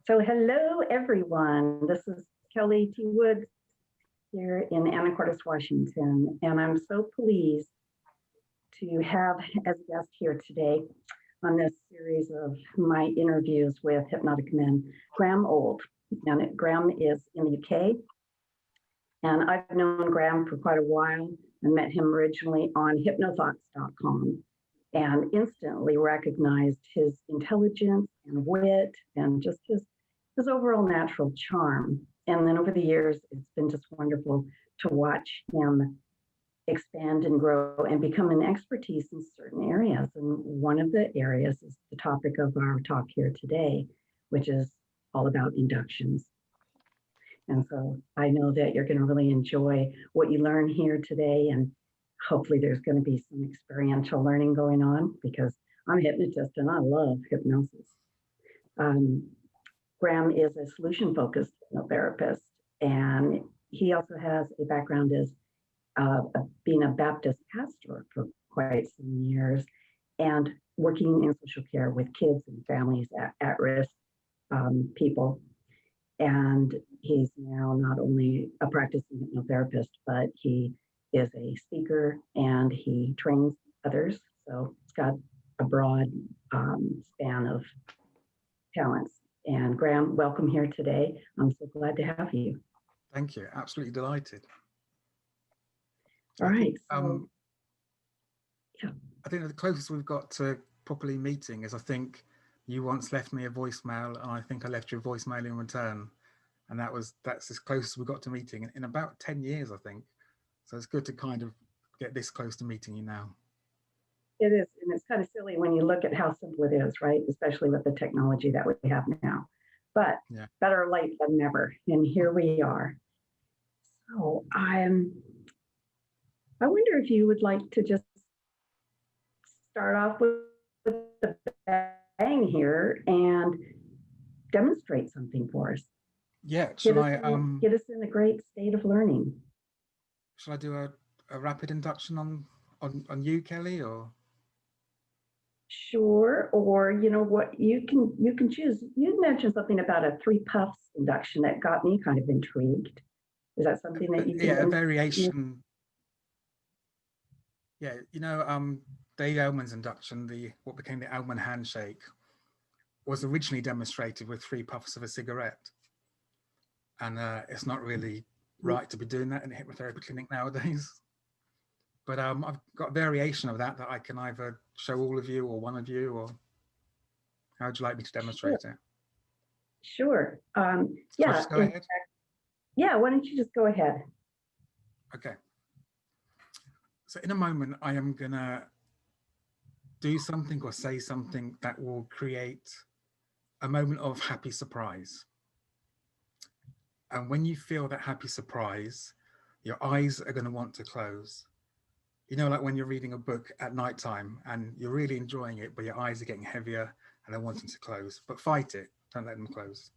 So hello, everyone. This is Kelly T. Woods here in Anacortes, Washington, and I'm so pleased to have as a guest here today on this series of my interviews with hypnotic men, Graham Old. And Graham is in the UK, and I've known Graham for quite a while. I met him originally on hypnothoughts.com and instantly recognized his intelligence and wit and just his overall natural charm. And then over the years, it's been just wonderful to watch him expand and grow and become an expertise in certain areas. And one of the areas is the topic of our talk here today, which is all about inductions. And so I know that you're going to really enjoy what you learn here today. And hopefully there's going to be some experiential learning going on because I'm a hypnotist and I love hypnosis. Graham is a solution-focused hypnotherapist, and he also has a background as being a Baptist pastor for quite some years and working in social care with kids and families at-risk people. And he's now not only a practicing hypnotherapist, but he is a speaker and he trains others. So it's got a broad span of talents. And Graham, welcome here today. I'm so glad to have you. Thank you. Absolutely delighted. All right. I think the closest we've got to properly meeting is I think you once left me a voicemail and I think I left you a voicemail in return. And that's as close as we got to meeting in about 10 years, I think. So it's good to kind of get this close to meeting you now. It is, and it's kind of silly when you look at how simple it is, right? Especially with the technology that we have now. But better late than never, and here we are. So I wonder if you would like to just start off with the bang here and demonstrate something for us. Yeah, get us in a great state of learning. Shall I do a rapid induction on you, Kelly, or? Sure, or you know what, you can choose. You mentioned something about a 3 puffs induction that got me kind of intrigued. Is that something that you can a variation? Yeah, you know, Dave Ellman's induction, what became the Ellman handshake, was originally demonstrated with 3 puffs of a cigarette. And it's not really right to be doing that in a hypnotherapy clinic nowadays. But I've got a variation of that I can either show all of you or one of you, or how would you like me to demonstrate it? Sure. Yeah. Just go ahead? Yeah, why don't you just go ahead? Okay. So in a moment, I am going to do something or say something that will create a moment of happy surprise. And when you feel that happy surprise, your eyes are going to want to close. You know, like when you're reading a book at nighttime and you're really enjoying it, but your eyes are getting heavier and they're wanting to close, but fight it, don't let them close.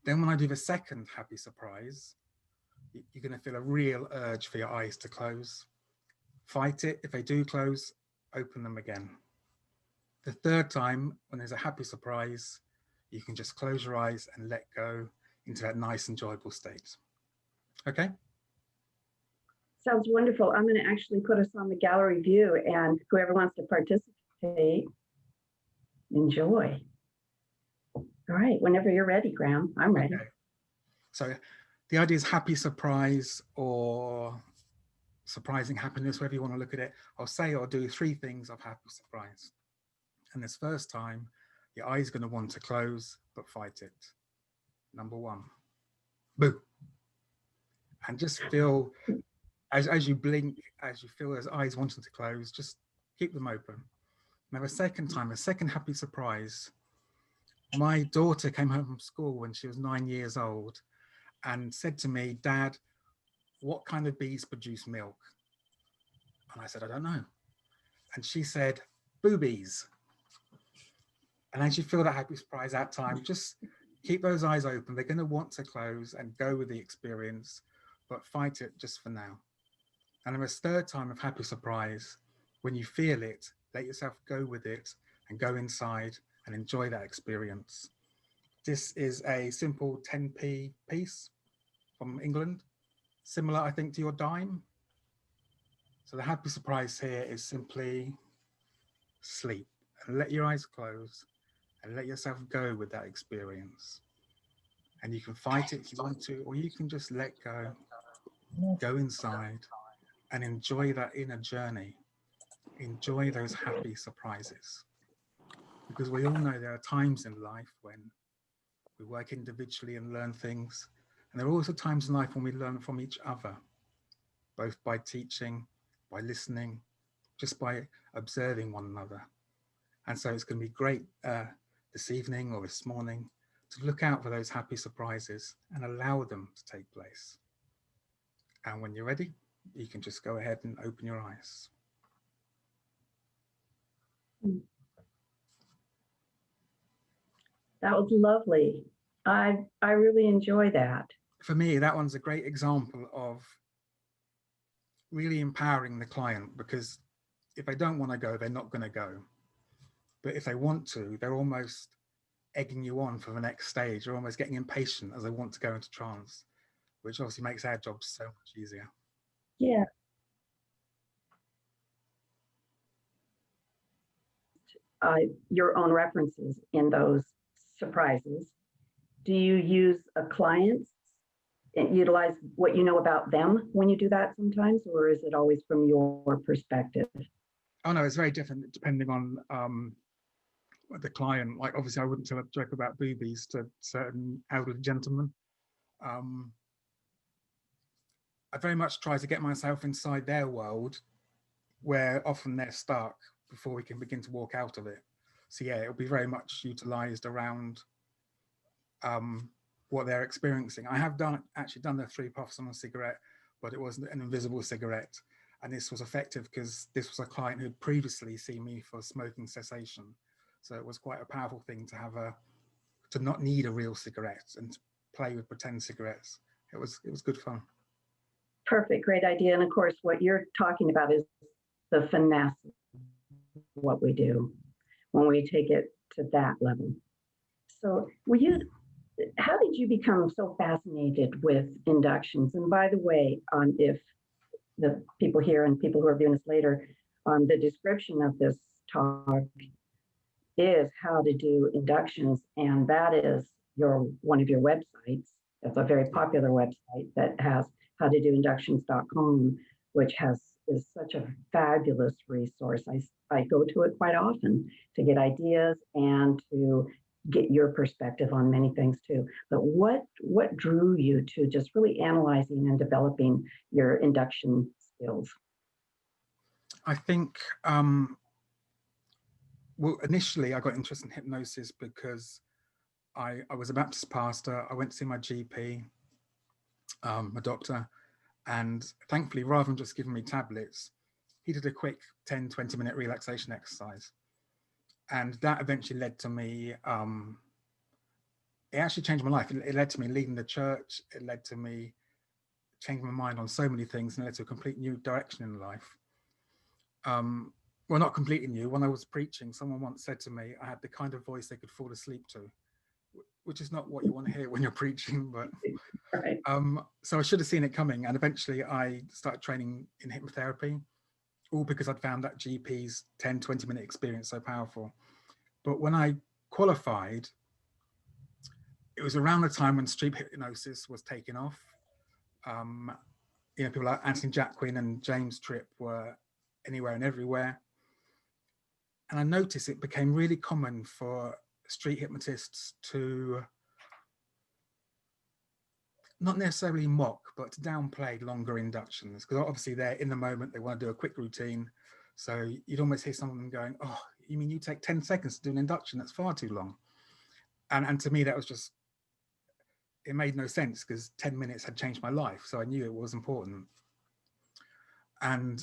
Then when I do the second happy surprise, you're going to feel a real urge for your eyes to close. Fight it. If they do close, open them again. The third time, when there's a happy surprise, you can just close your eyes and let go into that nice, enjoyable state. Okay? Sounds wonderful. I'm going to actually put us on the gallery view, and whoever wants to participate, enjoy. All right, whenever you're ready, Graham, I'm ready. Okay. So the idea is happy surprise or surprising happiness, wherever you want to look at it. I'll say or do 3 things of happy surprise. And this first time, your eye's going to want to close, but fight it. Number 1, boo. And just feel, as you blink, as you feel those eyes wanting to close, just keep them open. Now the second time, a second happy surprise. My daughter came home from school when she was 9 years old and said to me, "Dad, what kind of bees produce milk?" And I said, "I don't know." And she said, "Boobies." And as you feel that happy surprise that time, just keep those eyes open. They're going to want to close and go with the experience, but fight it just for now. And then a third time of happy surprise, when you feel it, let yourself go with it and go inside and enjoy that experience. This is a simple 10p piece from England, similar, I think, to your dime. So the happy surprise here is simply sleep and let your eyes close and let yourself go with that experience. And you can fight it if you want to, or you can just let go inside and enjoy that inner journey. Enjoy those happy surprises. Because we all know there are times in life when we work individually and learn things. And there are also times in life when we learn from each other, both by teaching, by listening, just by observing one another. And so it's going to be great this evening or this morning to look out for those happy surprises and allow them to take place. And when you're ready, you can just go ahead and open your eyes. That was lovely. I really enjoy that. For me, that one's a great example of really empowering the client, because if they don't want to go, they're not going to go. But if they want to, they're almost egging you on for the next stage. They're almost getting impatient as they want to go into trance, which obviously makes our jobs so much easier. Yeah. Your own references in those surprises. Do you use a client and utilize what you know about them when you do that sometimes, or is it always from your perspective? Oh no, it's very different depending on the client. Like obviously I wouldn't tell a joke about boobies to certain elderly gentlemen. I very much try to get myself inside their world, where often they're stuck before we can begin to walk out of it. So yeah, it'll be very much utilized around what they're experiencing. I have actually done the 3 puffs on a cigarette, but it wasn't an invisible cigarette. And this was effective because this was a client who'd previously seen me for smoking cessation. So it was quite a powerful thing to have to not need a real cigarette and to play with pretend cigarettes. It was good fun. Perfect, great idea. And of course, what you're talking about is the finesse of what we do when we take it to that level. So how did you become so fascinated with inductions? And by the way, if the people here and people who are viewing this later, the description of this talk is how to do inductions, and that is one of your websites. It's a very popular website that has howtodoinductions.com, which is such a fabulous resource. I go to it quite often to get ideas and to get your perspective on many things too. But what drew you to just really analyzing and developing your induction skills? I think, well, initially I got interested in hypnosis because I was a Baptist pastor. I went to see my GP, my doctor, and thankfully, rather than just giving me tablets, he did a quick 10, 20-minute relaxation exercise. And that eventually led to me, it actually changed my life. It led to me leaving the church. It led to me changing my mind on so many things, and led to a complete new direction in life. Well, not completely new. When I was preaching, someone once said to me, I had the kind of voice they could fall asleep to, which is not what you want to hear when you're preaching, but Right. so I should have seen it coming. And eventually I started training in hypnotherapy, all because I'd found that GP's 10, 20-minute experience so powerful. But when I qualified, it was around the time when street hypnosis was taking off. People like Anthony Jacquin and James Tripp were anywhere and everywhere. And I noticed it became really common for street hypnotists to not necessarily mock, but to downplay longer inductions, because obviously they're in the moment, they want to do a quick routine. So you'd almost hear someone going, oh, you mean you take 10 seconds to do an induction? That's far too long. And to me, that was just, it made no sense, because 10 minutes had changed my life. So I knew it was important. And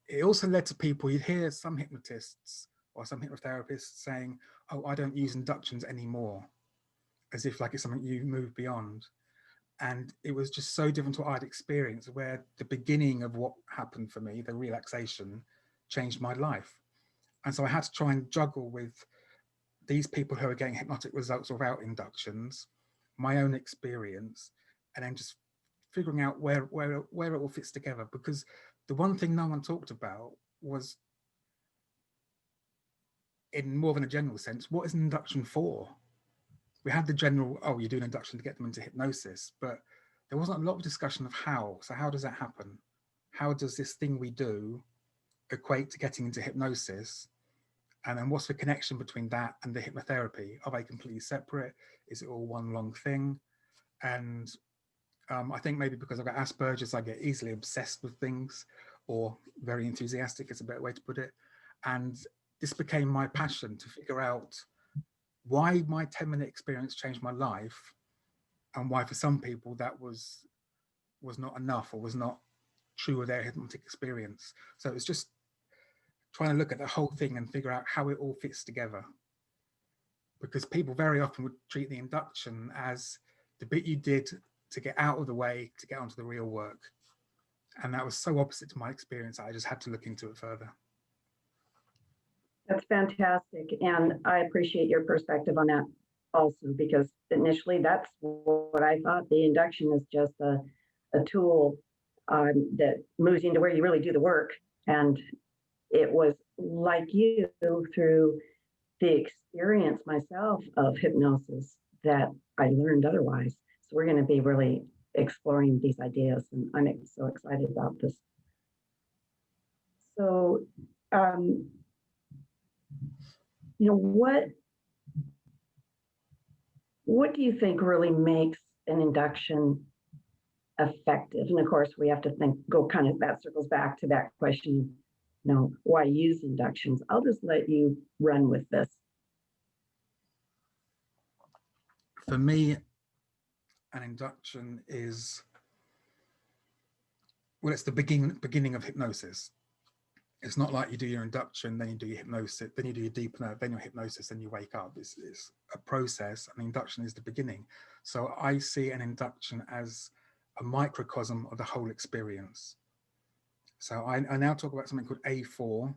it also led to people, you'd hear some hypnotists or some hypnotherapists saying, oh, I don't use inductions anymore, as if like it's something you move beyond. And it was just so different to what I'd experienced, where the beginning of what happened for me, the relaxation, changed my life. And so I had to try and juggle with these people who are getting hypnotic results without inductions, my own experience, and then just figuring out where it all fits together. Because the one thing no one talked about was, in more than a general sense, what is an induction for? We had the general, oh, you do an induction to get them into hypnosis, but there wasn't a lot of discussion of how. So how does that happen? How does this thing we do equate to getting into hypnosis? And then what's the connection between that and the hypnotherapy? Are they completely separate? Is it all one long thing? And I think maybe because I've got Asperger's, I get easily obsessed with things, or very enthusiastic is a better way to put it. And this became my passion, to figure out why my 10-minute experience changed my life, and why for some people that was not enough, or was not true of their hypnotic experience. So it's just trying to look at the whole thing and figure out how it all fits together. Because people very often would treat the induction as the bit you did to get out of the way to get onto the real work. And that was so opposite to my experience, I just had to look into it further. That's fantastic. And I appreciate your perspective on that also, because initially that's what I thought. The induction is just a tool that moves you into where you really do the work. And it was like you, through the experience myself of hypnosis, that I learned otherwise. So we're going to be really exploring these ideas, and I'm so excited about this. So, what do you think really makes an induction effective? And of course, we have to that circles back to that question, why use inductions? I'll just let you run with this. For me, an induction is, well, it's the beginning of hypnosis. It's not like you do your induction, then you do your hypnosis, then you do your deepener, then your hypnosis, then you wake up. It's a process. An induction is the beginning. So I see an induction as a microcosm of the whole experience. So I now talk about something called A4.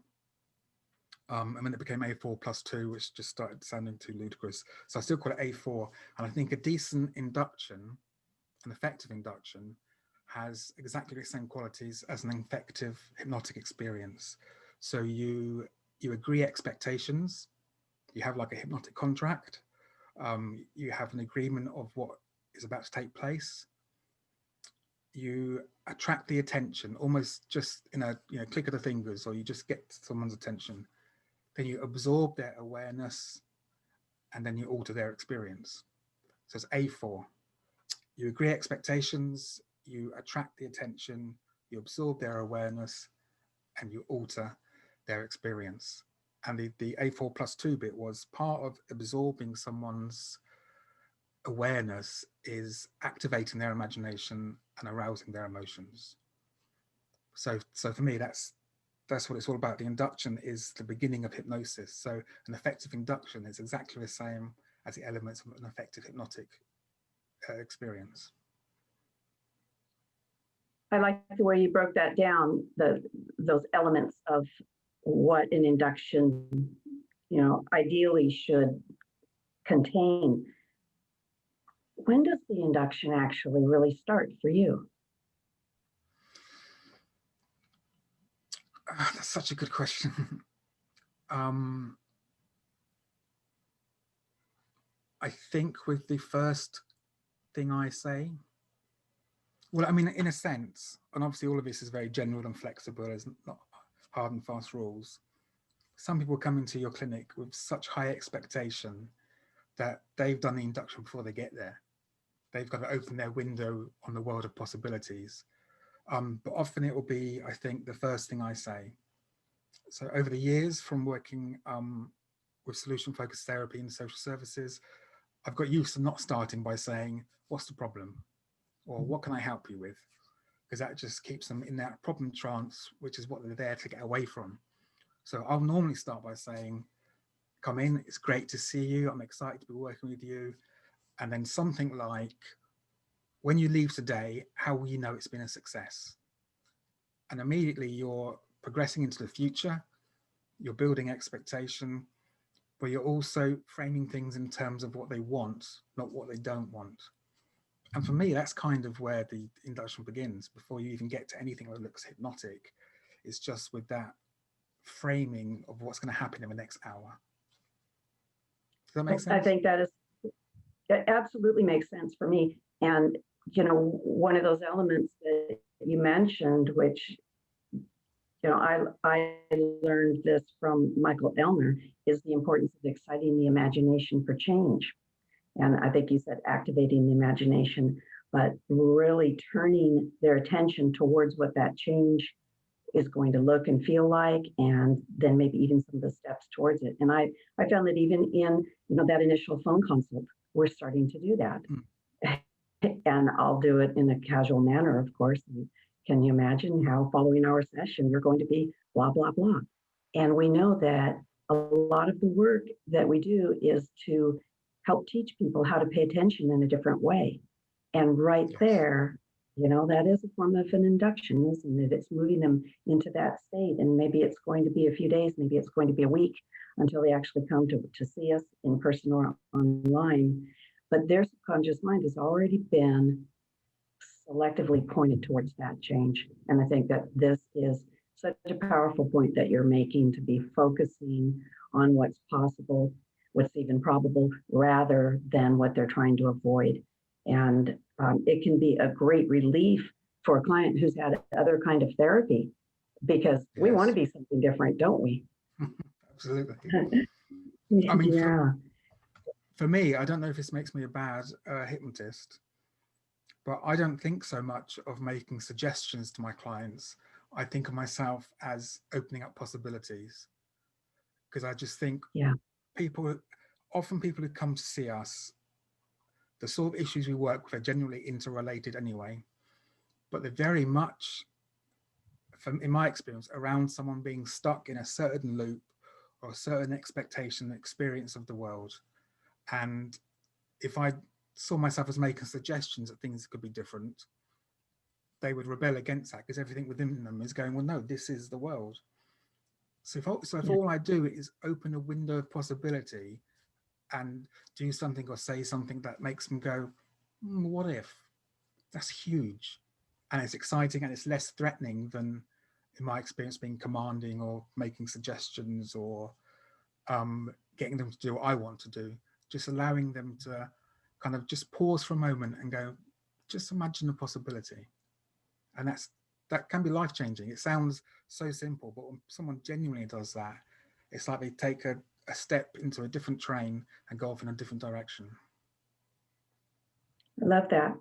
And then it became A4 plus 2, which just started sounding too ludicrous. So I still call it A4. And I think a decent induction, an effective induction, has exactly the same qualities as an effective hypnotic experience. So you agree expectations, you have like a hypnotic contract, you have an agreement of what is about to take place, you attract the attention almost just in a click of the fingers, or you just get someone's attention, then you absorb their awareness, and then you alter their experience. So it's A4. You agree expectations, you attract the attention, you absorb their awareness, and you alter their experience. And the A4 plus 2 bit was part of absorbing someone's awareness, is activating their imagination and arousing their emotions. So for me, that's what it's all about. The induction is the beginning of hypnosis. So an effective induction is exactly the same as the elements of an effective hypnotic experience. I like the way you broke that down, those elements of what an induction, ideally should contain. When does the induction actually really start for you? That's such a good question. I think with the first thing I say, well, I mean, in a sense, and obviously all of this is very general and flexible, there's not hard and fast rules. Some people come into your clinic with such high expectation that they've done the induction before they get there. They've got to open their window on the world of possibilities. But often it will be, I think, the first thing I say. So over the years, from working with solution-focused therapy and social services, I've got used to not starting by saying, what's the problem? Or what can I help you with? Because that just keeps them in that problem trance, which is what they're there to get away from. So I'll normally start by saying, come in, it's great to see you, I'm excited to be working with you. And then something like, when you leave today, how will you know it's been a success? And immediately you're progressing into the future, you're building expectation, but you're also framing things in terms of what they want, not what they don't want. And for me, that's kind of where the induction begins. Before you even get to anything that looks hypnotic, it's just with that framing of what's going to happen in the next hour. Does that make sense? I think that absolutely makes sense for me. And, you know, one of those elements that you mentioned, which, you know, I learned this from Michael Elner, is the importance of exciting the imagination for change. And I think you said activating the imagination, but really turning their attention towards what that change is going to look and feel like, and then maybe even some of the steps towards it. And I found that even in, you know, that initial phone consult, we're starting to do that. And I'll do it in a casual manner, of course. And can you imagine how following our session, you're going to be blah, blah, blah. And we know that a lot of the work that we do is to help teach people how to pay attention in a different way. And right there, you know, that is a form of an induction, isn't it? It's moving them into that state. And maybe it's going to be a few days, maybe it's going to be a week until they actually come to see us in person or online. But their subconscious mind has already been selectively pointed towards that change. And I think that this is such a powerful point that you're making, to be focusing on what's possible, what's even probable, rather than what they're trying to avoid. And it can be a great relief for a client who's had other kind of therapy, because we want to be something different, don't we? Absolutely. I mean, for me, I don't know if this makes me a bad hypnotist, but I don't think so much of making suggestions to my clients. I think of myself as opening up possibilities, because I just think people who come to see us, the sort of issues we work with are generally interrelated anyway, but they're very much, in my experience, around someone being stuck in a certain loop or a certain expectation, experience of the world. And if I saw myself as making suggestions that things could be different, they would rebel against that, because everything within them is going, well, no, this is the world. So if all I do is open a window of possibility and do something or say something that makes them go, what if? That's huge. And it's exciting, and it's less threatening than, in my experience, being commanding or making suggestions or getting them to do what I want to do. Just allowing them to kind of just pause for a moment and go, just imagine a possibility. And that can be life-changing. It sounds so simple, but when someone genuinely does that, it's like they take a step into a different train and go off in a different direction. I love that.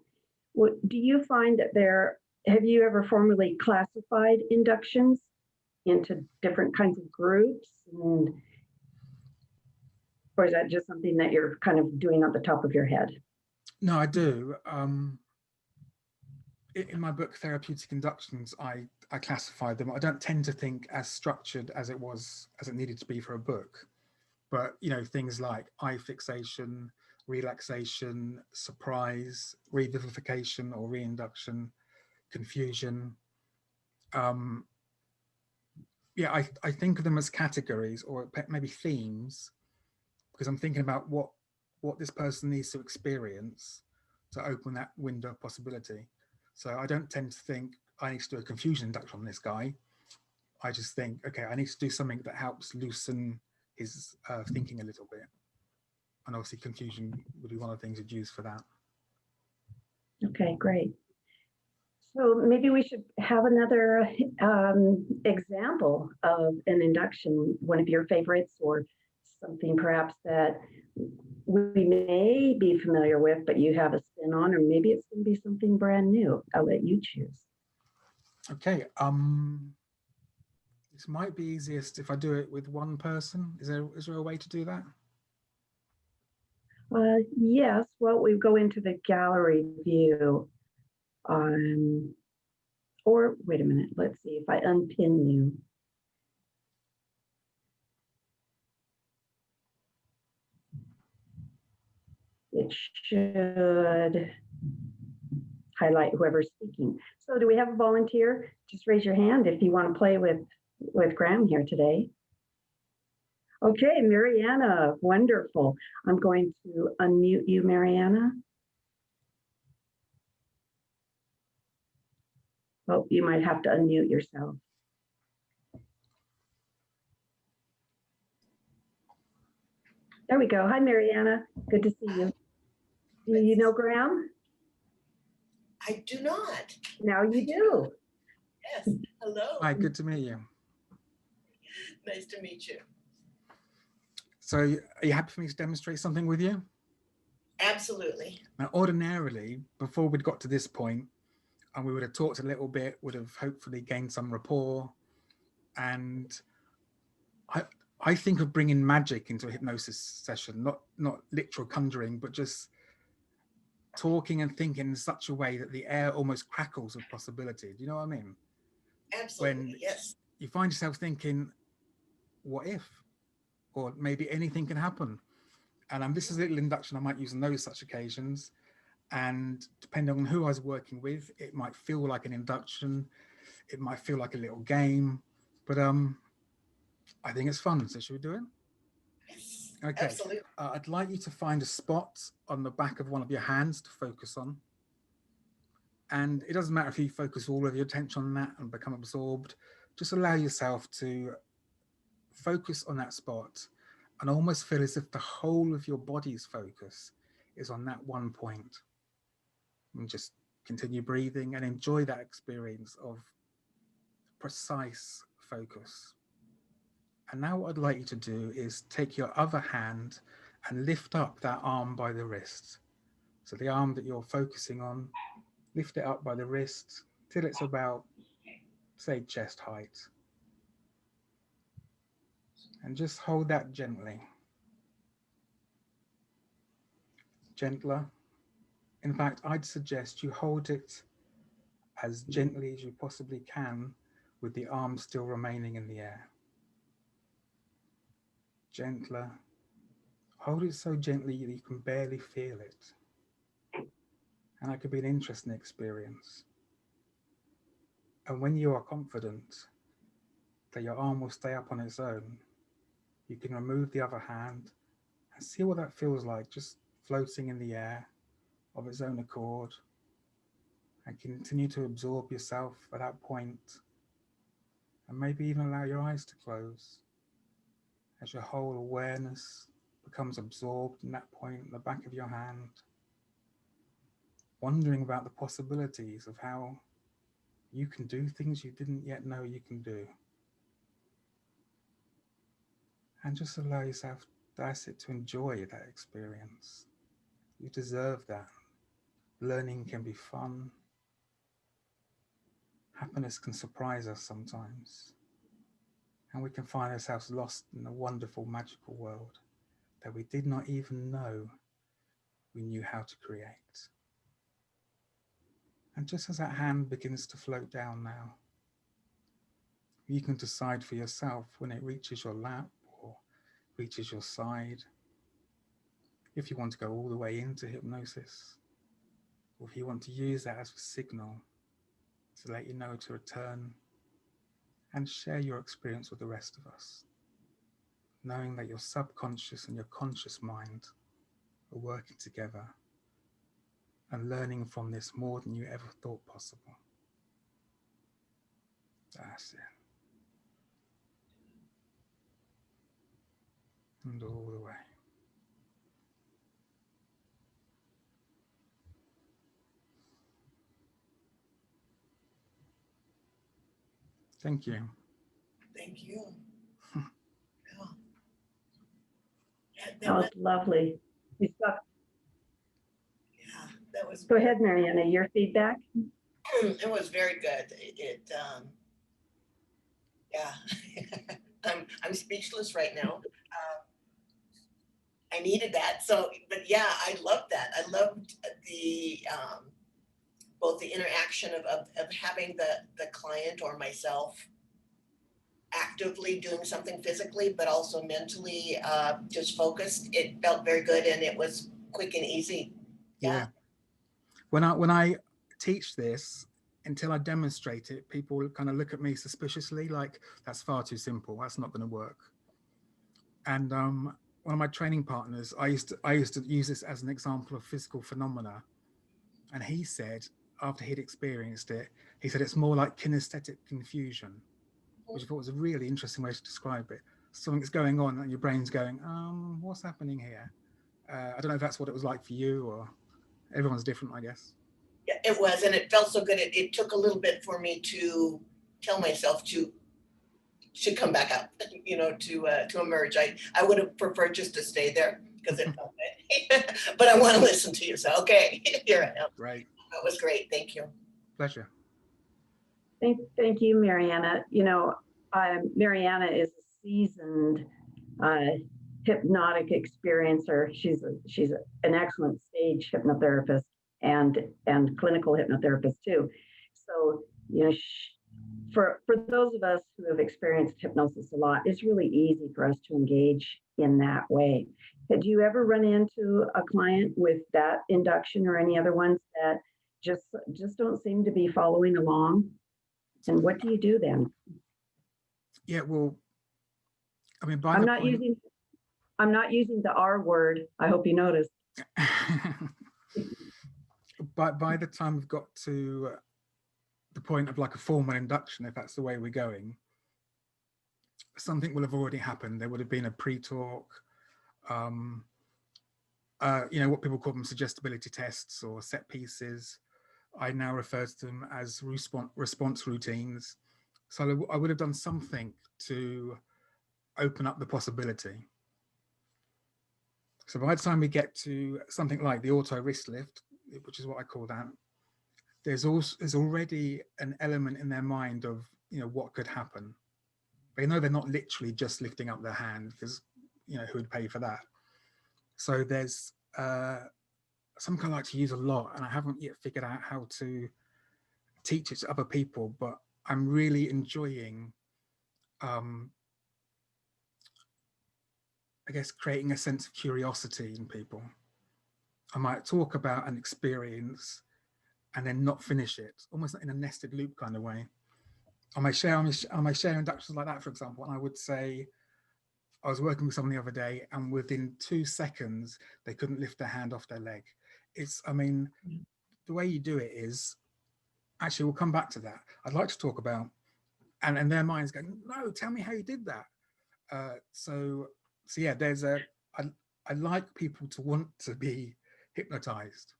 Do you find that have you ever formally classified inductions into different kinds of groups? Or is that just something that you're kind of doing off the top of your head? No, I do. In my book, Therapeutic Inductions, I classified them. I don't tend to think as structured as it needed to be for a book. But, you know, things like eye fixation, relaxation, surprise, revivification or reinduction, confusion. I think of them as categories or maybe themes, because I'm thinking about what this person needs to experience to open that window of possibility. So I don't tend to think I need to do a confusion induction on this guy. I just think, okay, I need to do something that helps loosen his thinking a little bit. And obviously confusion would be one of the things you'd use for that. Okay, great. So maybe we should have another example of an induction, one of your favorites, or something perhaps that we may be familiar with, but you have a spin on, or maybe it's going to be something brand new. I'll let you choose. Okay. This might be easiest if I do it with one person. Is there a way to do that? Yes. Well, we go into the gallery view. Or wait a minute. Let's see if I unpin you. It should highlight whoever's speaking. So do we have a volunteer? Just raise your hand if you want to play with Graham here today. Okay, Mariana, wonderful. I'm going to unmute you, Mariana. Oh, you might have to unmute yourself. There we go. Hi, Mariana. Good to see you. Do you know Graham? I do not. Now you do. Yes. Hello. Hi, good to meet you. Nice to meet you. So are you happy for me to demonstrate something with you? Absolutely. Now, ordinarily, before we'd got to this point, and we would have talked a little bit, would have hopefully gained some rapport. And I think of bringing magic into a hypnosis session, not literal conjuring, but just talking and thinking in such a way that the air almost crackles with possibility. Do you know what I mean? Absolutely. When yes. you find yourself thinking, what if? Or maybe anything can happen. And this is a little induction I might use on those such occasions. And depending on who I was working with, it might feel like an induction. It might feel like a little game, but I think it's fun. So should we do it? Yes. Okay. Absolutely. I'd like you to find a spot on the back of one of your hands to focus on. And it doesn't matter if you focus all of your attention on that and become absorbed. Just allow yourself to focus on that spot and almost feel as if the whole of your body's focus is on that one point. And just continue breathing and enjoy that experience of precise focus. And now what I'd like you to do is take your other hand and lift up that arm by the wrist. So the arm that you're focusing on, lift it up by the wrist till it's about, say, chest height. And just hold that gently. Gentler. In fact, I'd suggest you hold it as gently as you possibly can with the arm still remaining in the air. Gentler. Hold it so gently that you can barely feel it. And that could be an interesting experience. And when you are confident that your arm will stay up on its own, you can remove the other hand and see what that feels like, just floating in the air of its own accord, and continue to absorb yourself at that point, and maybe even allow your eyes to close as your whole awareness becomes absorbed in that point in the back of your hand, wondering about the possibilities of how you can do things you didn't yet know you can do. And just allow yourself, that's it, to enjoy that experience. You deserve that. Learning can be fun. Happiness can surprise us sometimes. And we can find ourselves lost in a wonderful, magical world that we did not even know we knew how to create. And just as that hand begins to float down now, you can decide for yourself when it reaches your lap or reaches your side, if you want to go all the way into hypnosis, or if you want to use that as a signal to let you know to return and share your experience with the rest of us, knowing that your subconscious and your conscious mind are working together and learning from this more than you ever thought possible. That's it. And all the way. Thank you. Thank you. That was lovely. You stuck. Yeah, that was. Go ahead, Mariana, your feedback? It was very good. Yeah, I'm speechless right now. I needed that. So, but yeah, I loved that. I loved the both the interaction of having the client or myself actively doing something physically, but also mentally just focused. It felt very good and it was quick and easy. Yeah. When I teach this, until I demonstrate it, people kind of look at me suspiciously like, that's far too simple. That's not going to work. And one of my training partners, I used to use this as an example of physical phenomena. And he said, after he'd experienced it, he said it's more like kinesthetic confusion, which I thought was a really interesting way to describe it. Something's going on and your brain's going, what's happening here? I don't know if that's what it was like for you, or everyone's different, I guess. Yeah, it was, and it felt so good. It took a little bit for me to tell myself to come back up, to emerge. I would have preferred just to stay there because it felt good. But I want to listen to you. So okay, here I am. Great. That was great. Thank you. Pleasure. Thank you, Mariana. Mariana is a seasoned hypnotic experiencer. She's an excellent stage hypnotherapist and clinical hypnotherapist too. So, for those of us who have experienced hypnosis a lot, it's really easy for us to engage in that way. Do you ever run into a client with that induction or any other ones that just don't seem to be following along? And what do you do then? Yeah, well, I mean, I'm not using the R word. I hope you noticed. But by the time we've got to the point of like a formal induction, if that's the way we're going, something will have already happened. There would have been a pre-talk, what people call them suggestibility tests or set pieces. I now refer to them as response routines. So I would have done something to open up the possibility. So by the time we get to something like the auto wrist lift, which is what I call that, there's already an element in their mind of what could happen. They know they're not literally just lifting up their hand, because who would pay for that? So there's something I like to use a lot, and I haven't yet figured out how to teach it to other people, but I'm really enjoying I guess creating a sense of curiosity in people. I might talk about an experience and then not finish it, almost in a nested loop kind of way. I may share inductions like that, for example, and I would say, I was working with someone the other day, and within 2 seconds, they couldn't lift their hand off their leg. The way you do it is, actually, we'll come back to that. I'd like to talk about, and their minds going, no, tell me how you did that. So yeah, I like people to want to be hypnotized.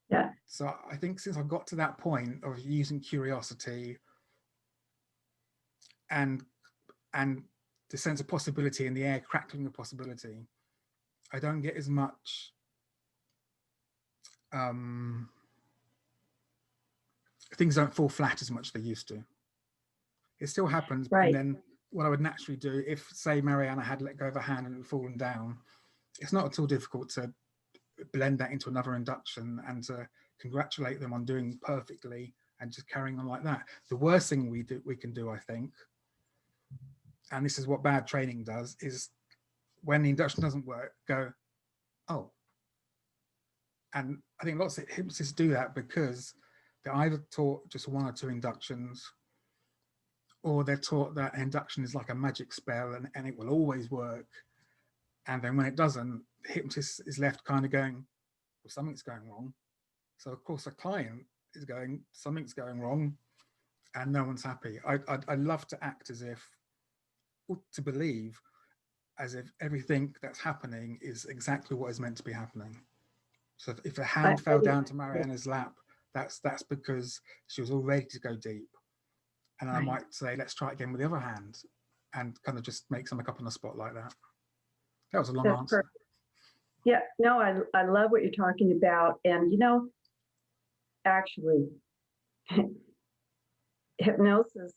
Yeah. So I think since I've got to that point of using curiosity and the sense of possibility in the air, crackling of possibility, I don't get as much things don't fall flat as much as they used to. It still happens, right. And then what I would naturally do, if say Mariana had let go of a hand and it had fallen down, it's not at all difficult to blend that into another induction and to congratulate them on doing perfectly and just carrying on like that. The worst thing we can do, I think, and this is what bad training does, is when the induction doesn't work, go, oh. And I think lots of hypnotists do that because they're either taught just 1 or 2 inductions, or they're taught that induction is like a magic spell and it will always work. And then when it doesn't, the hypnotist is left kind of going, well, something's going wrong. So of course, the client is going, something's going wrong, and no one's happy. I love to act as if, or to believe as if everything that's happening is exactly what is meant to be happening. So if a hand fell down to Mariana's lap, that's because she was all ready to go deep. And I might say, let's try it again with the other hand, and kind of just make something up on the spot like that. That was a long answer. Perfect. Yeah, no, I love what you're talking about. And, actually, hypnosis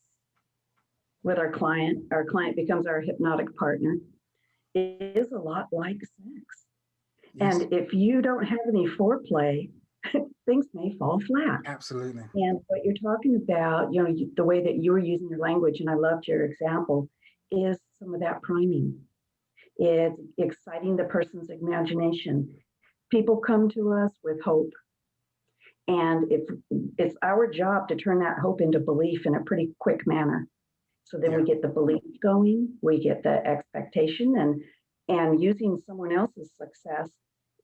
with our client becomes our hypnotic partner, it is a lot like sex. Yes. And if you don't have any foreplay, things may fall flat. Absolutely. And what you're talking about, the way that you were using your language, and I loved your example, is some of that priming. It's exciting the person's imagination. People come to us with hope. And it's our job to turn that hope into belief in a pretty quick manner. So then we get the belief going, we get the expectation, and using someone else's success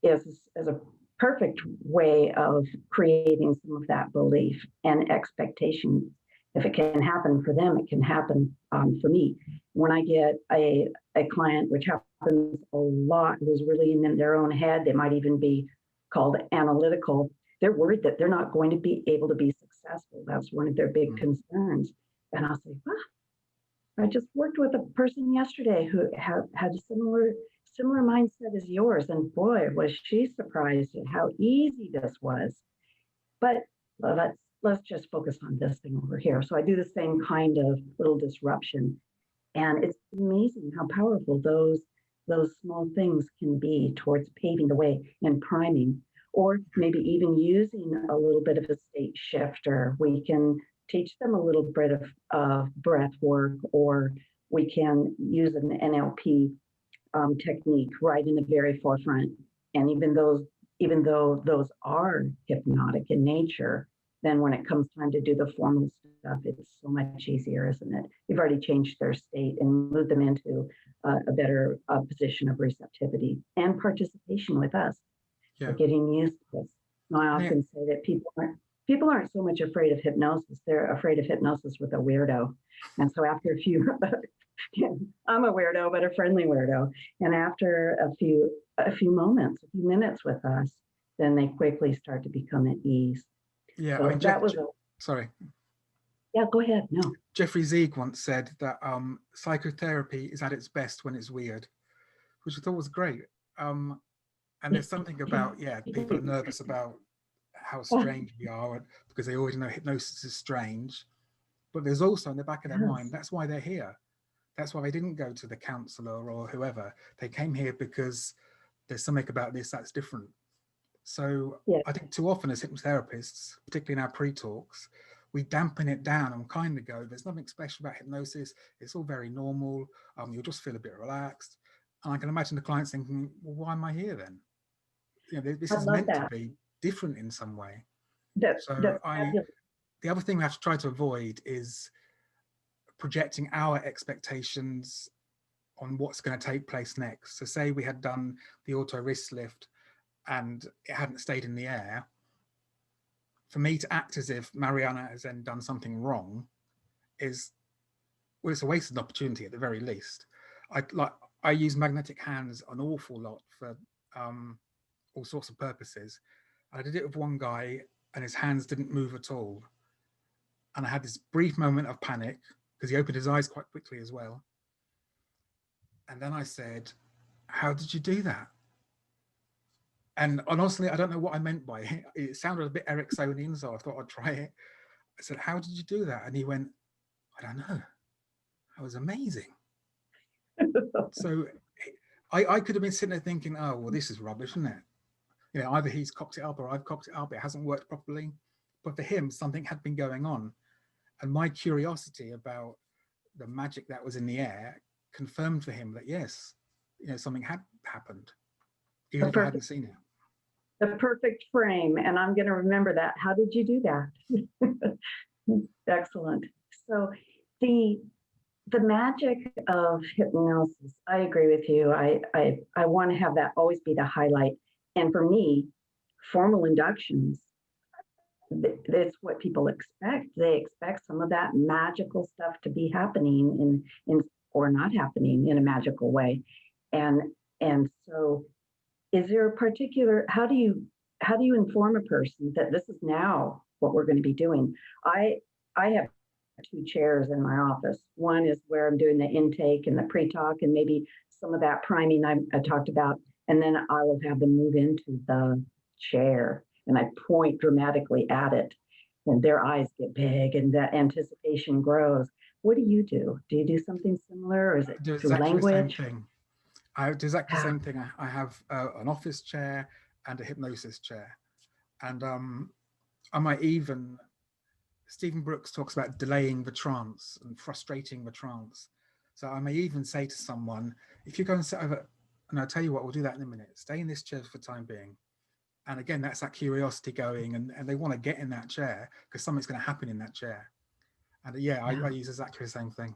is a perfect way of creating some of that belief and expectation. If it can happen for them, it can happen for me. When I get a client, which happens a lot, who's really in their own head, they might even be called analytical. They're worried that they're not going to be able to be successful. That's one of their big concerns. And I'll say, I just worked with a person yesterday who had a similar mindset as yours, and boy, was she surprised at how easy this was. But let's just focus on this thing over here. So I do the same kind of little disruption, and it's amazing how powerful those small things can be towards paving the way and priming, or maybe even using a little bit of a state shifter. We can teach them a little bit of breath work, or we can use an NLP technique right in the very forefront. And even though those are hypnotic in nature, then when it comes time to do the formal stuff, it's so much easier, isn't it? You've already changed their state and moved them into a better position of receptivity and participation with us. They're getting used to this. I often say that people aren't so much afraid of hypnosis. They're afraid of hypnosis with a weirdo. And so after a few, I'm a weirdo, but a friendly weirdo. And after a few minutes with us, then they quickly start to become at ease. Yeah, so I mean, sorry. Yeah, go ahead. No. Jeffrey Zeig once said that psychotherapy is at its best when it's weird, which I thought was great. And there's something about, people are nervous about how strange we are because they already know hypnosis is strange. But there's also in the back of their mind, that's why they're here. That's why they didn't go to the counselor or whoever. They came here because there's something about this that's different. So I think too often as hypnotherapists, particularly in our pre-talks, we dampen it down and kind of go, there's nothing special about hypnosis. It's all very normal. You'll just feel a bit relaxed. And I can imagine the clients thinking, well, why am I here then? This is meant to be different in some way. The other thing we have to try to avoid is projecting our expectations on what's going to take place next. So say we had done the auto wrist lift and it hadn't stayed in the air. For me to act as if Mariana has then done something wrong is, well, it's a wasted opportunity at the very least. I use magnetic hands an awful lot for all sorts of purposes. I did it with one guy and his hands didn't move at all. And I had this brief moment of panic because he opened his eyes quite quickly as well. And then I said, how did you do that? And honestly, I don't know what I meant by it. It sounded a bit Ericksonian, so I thought I'd try it. I said, how did you do that? And he went, I don't know. That was amazing. So I could have been sitting there thinking, oh, well, this is rubbish, isn't it? Either he's cocked it up or I've cocked it up. It hasn't worked properly. But for him, something had been going on. And my curiosity about the magic that was in the air confirmed for him that, yes, something had happened, even if I hadn't seen it. The perfect frame. And I'm going to remember that. How did you do that? Excellent. So the magic of hypnosis, I agree with you. I want to have that always be the highlight. And for me, formal inductions, that's what people expect. They expect some of that magical stuff to be happening in or not happening in a magical way. And so is there a particular, how do you inform a person that this is now what we're going to be doing? I have two chairs in my office. One is where I'm doing the intake and the pre-talk and maybe some of that priming I talked about. And then I will have them move into the chair and I point dramatically at it and their eyes get big and that anticipation grows. What do? Do you do something similar or is it through language? The same thing. I do exactly the same thing. I have an office chair and a hypnosis chair. And I might even, Stephen Brooks talks about delaying the trance and frustrating the trance. So I may even say to someone, if you go and sit over, and I'll tell you what, we'll do that in a minute. Stay in this chair for the time being. And again, that's that curiosity going and they want to get in that chair because something's going to happen in that chair. And I use exactly the same thing.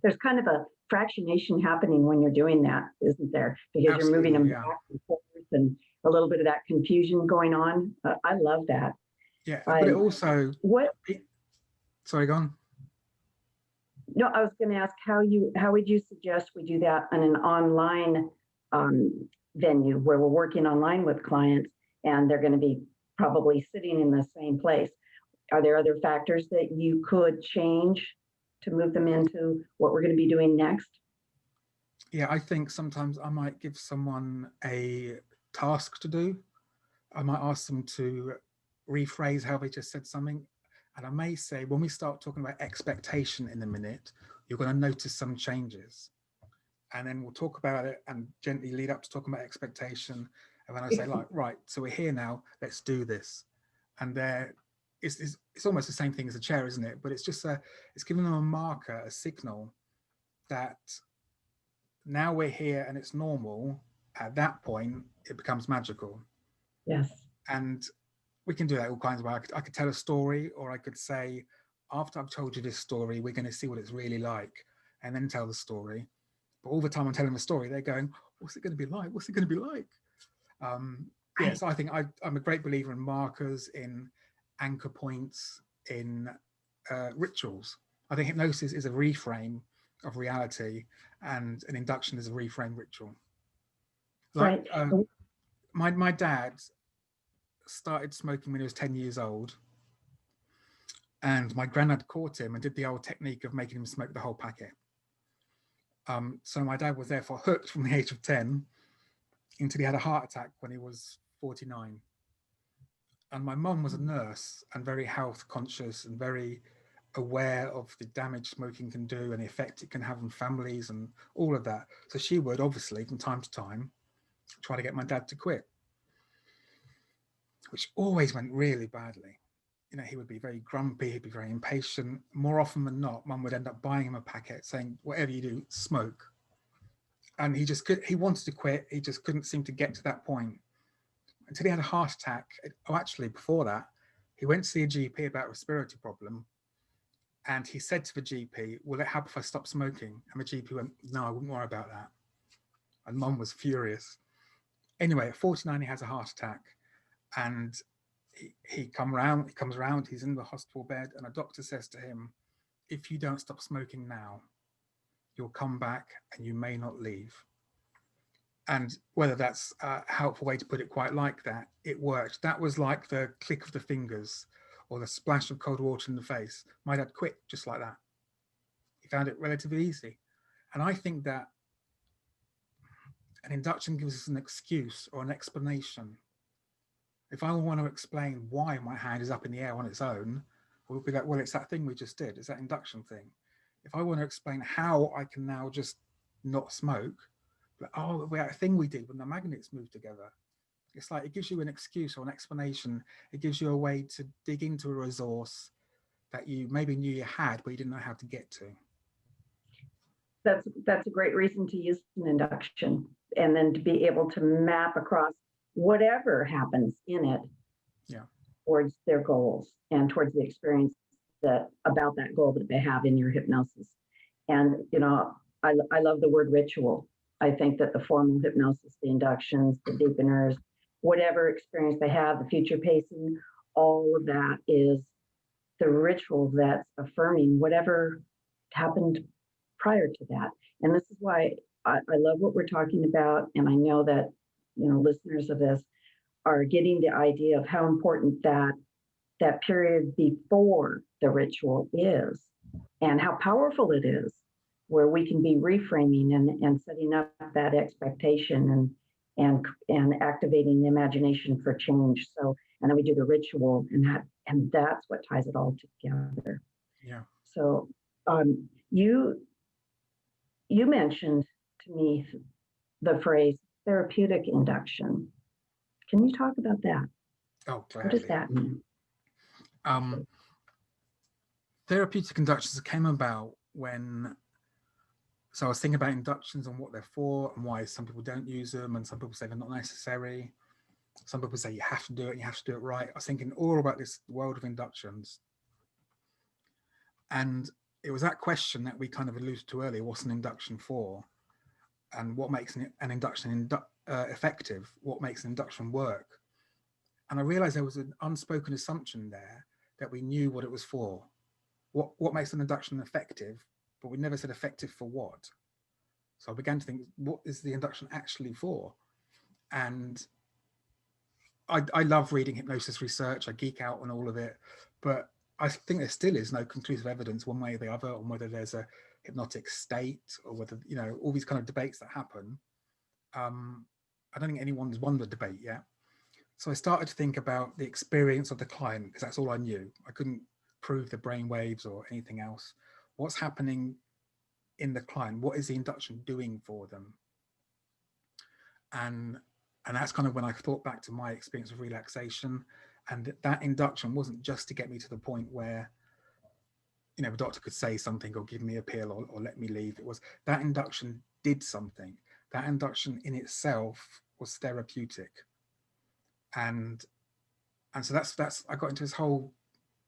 there's kind of a fractionation happening when you're doing that, isn't there? Because you're moving them Absolutely, yeah. back and forth and a little bit of that confusion going on. I love that. Yeah, but it I, also, what, sorry, go on. no, I was going to ask how would you suggest we do that on an online venue where we're working online with clients and they're going to be probably sitting in the same place? Are there other factors that you could change to move them into what we're going to be doing next? Yeah, I think sometimes I might give someone a task to do. I might ask them to rephrase how they just said something. And I may say, when we start talking about expectation in a minute, you're going to notice some changes. And then we'll talk about it and gently lead up to talking about expectation. And then I say, like, right, so we're here now, let's do this. And it's almost the same thing as a chair, isn't it? But it's just it's giving them a marker, a signal that now we're here and it's normal. At that point, it becomes magical. Yes. And we can do that all kinds of ways. I could tell a story, or I could say, after I've told you this story, we're going to see what it's really like, and then tell the story. But all the time I'm telling the story, they're going, what's it going to be like? What's it going to be like? Yeah, so I think I'm a great believer in markers, in anchor points, in rituals. I think hypnosis is a reframe of reality, and an induction is a reframe ritual. Like Right. my dad started smoking when he was 10 years old, and my granddad caught him and did the old technique of making him smoke the whole packet. So my dad was therefore hooked from the age of 10 until he had a heart attack when he was 49. And my mum was a nurse and very health conscious and very aware of the damage smoking can do and the effect it can have on families and all of that. So she would obviously from time to time try to get my dad to quit, which always went really badly. You know, he would be very grumpy, he'd be very impatient. More often than not, mum would end up buying him a packet saying, whatever you do, smoke. And he wanted to quit, he just couldn't seem to get to that point until he had a heart attack. Oh, actually, before that, he went to see a GP about a respiratory problem. And he said to the GP, will it help if I stop smoking? And the GP went, no, I wouldn't worry about that. And mum was furious. Anyway, at 49, he has a heart attack. And he comes around, he's in the hospital bed, and a doctor says to him, if you don't stop smoking now, you'll come back and you may not leave. And whether that's a helpful way to put it quite like that, it worked. That was like the click of the fingers or the splash of cold water in the face. My dad quit just like that. He found it relatively easy. And I think that an induction gives us an excuse or an explanation. If I want to explain why my hand is up in the air on its own, we'll be like, well, it's that thing we just did. It's that induction thing. If I want to explain how I can now just not smoke, like, oh, that thing we did when the magnets moved together. It's like it gives you an excuse or an explanation. It gives you a way to dig into a resource that you maybe knew you had, but you didn't know how to get to. That's a great reason to use an induction, and then to be able to map across whatever happens in it, yeah, towards their goals and towards the experience about that goal that they have in your hypnosis. And you know, I love the word ritual. I think that the formal hypnosis, the inductions, the deepeners, whatever experience they have, the future pacing, all of that is the ritual that's affirming whatever happened prior to that. And this is why I love what we're talking about. And I know that, you know, listeners of this are getting the idea of how important that period before the ritual is and how powerful it is, where we can be reframing and setting up that expectation and activating the imagination for change. So, and then we do the ritual, and that's what ties it all together. Yeah. So you mentioned to me the phrase therapeutic induction. Can you talk about that? Oh, gladly. What does that mean? Therapeutic inductions came about when, so I was thinking about inductions and what they're for and why some people don't use them, and some people say they're not necessary. Some people say you have to do it and you have to do it right. I was thinking all about this world of inductions. And it was that question that we kind of alluded to earlier, what's an induction for? And what makes an induction effective? What makes an induction work? And I realized there was an unspoken assumption there that we knew what it was for. What makes an induction effective, but we never said effective for what. So I began to think, what is the induction actually for? And I love reading hypnosis research. I geek out on all of it, but I think there still is no conclusive evidence one way or the other on whether there's a hypnotic state or whether, you know, all these kind of debates that happen. I don't think anyone's won the debate yet. So I started to think about the experience of the client, because that's all I knew. I couldn't prove the brain waves or anything else. What's happening in the client? What is the induction doing for them? And that's kind of when I thought back to my experience of relaxation. And that induction wasn't just to get me to the point where, you know, the doctor could say something or give me a pill or let me leave. It was that induction did something. That induction in itself was therapeutic. And so that's I got into this whole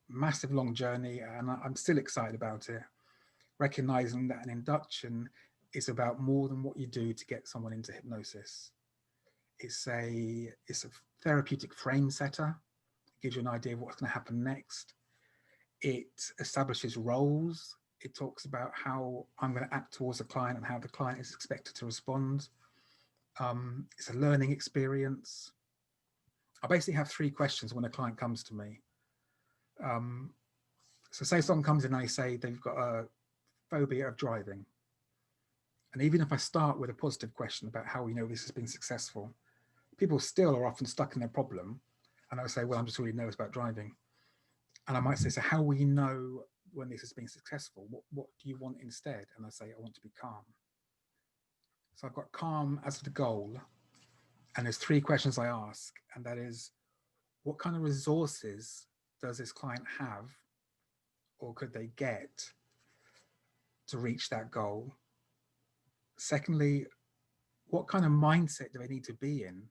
massive long journey, and I'm still excited about it, recognizing that an induction is about more than what you do to get someone into hypnosis. It's a therapeutic frame setter. It gives you an idea of what's going to happen next. It establishes roles. It talks about how I'm going to act towards the client and how the client is expected to respond. It's a learning experience. I basically have 3 questions when a client comes to me. So say someone comes in and they say they've got a phobia of driving. And even if I start with a positive question about how we know this has been successful, people still are often stuck in their problem. And I say, well, I'm just really nervous about driving. And I might say, so how will you know when this has been successful? What do you want instead? And I say, I want to be calm. So I've got calm as the goal. And there's 3 questions I ask. And that is, what kind of resources does this client have or could they get to reach that goal? Secondly, what kind of mindset do they need to be in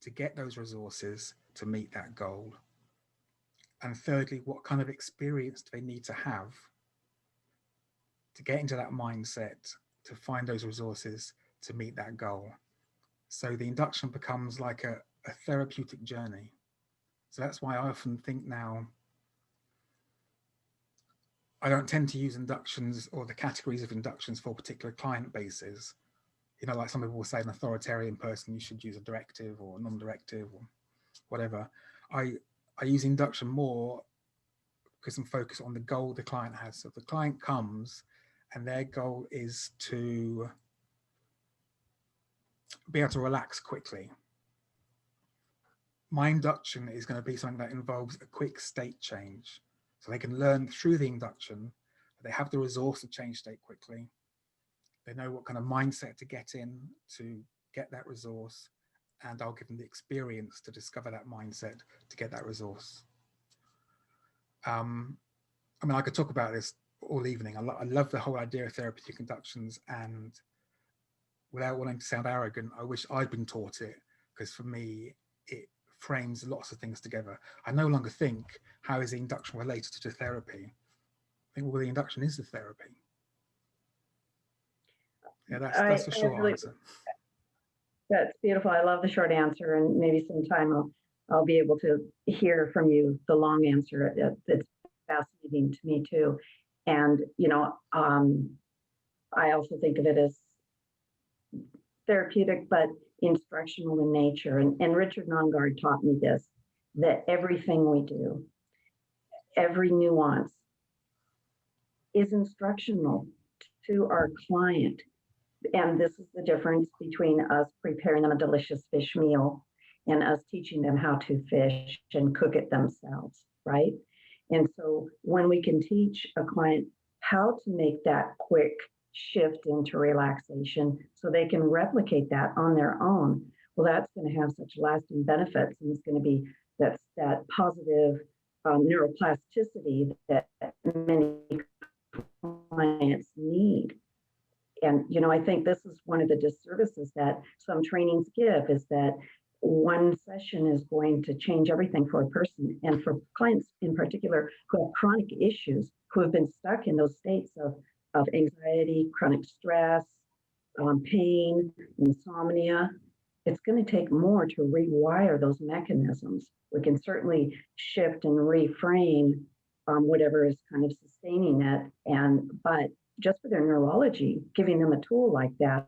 to get those resources to meet that goal? And thirdly, what kind of experience do they need to have to get into that mindset to find those resources to meet that goal? So the induction becomes like a therapeutic journey. So that's why I often think now, I don't tend to use inductions or the categories of inductions for particular client bases. You know, like some people will say an authoritarian person, you should use a directive or non-directive or whatever. I use induction more because I'm focused on the goal the client has. So if the client comes and their goal is to be able to relax quickly, my induction is going to be something that involves a quick state change. So they can learn through the induction, they have the resource to change state quickly. They know what kind of mindset to get in to get that resource, and I'll give them the experience to discover that mindset to get that resource. I mean, I could talk about this all evening. I love the whole idea of therapeutic inductions, and without wanting to sound arrogant, I wish I'd been taught it, because for me, it frames lots of things together. I no longer think, how is the induction related to therapy? I think, well, the induction is the therapy. Yeah, that's the short answer. That's beautiful. I love the short answer, and maybe sometime I'll be able to hear from you the long answer. It's fascinating to me too. And, you know, I also think of it as therapeutic, but instructional in nature. And Richard Nongard taught me this, that everything we do, every nuance is instructional to our client. And this is the difference between us preparing them a delicious fish meal and us teaching them how to fish and cook it themselves, right? And so when we can teach a client how to make that quick shift into relaxation so they can replicate that on their own, well, that's going to have such lasting benefits, and it's going to be that positive neuroplasticity that many clients need. And, you know, I think this is one of the disservices that some trainings give, is that one session is going to change everything for a person. And for clients in particular who have chronic issues, who have been stuck in those states of anxiety, chronic stress, pain, insomnia. It's going to take more to rewire those mechanisms. We can certainly shift and reframe whatever is kind of sustaining it, but just for their neurology, giving them a tool like that.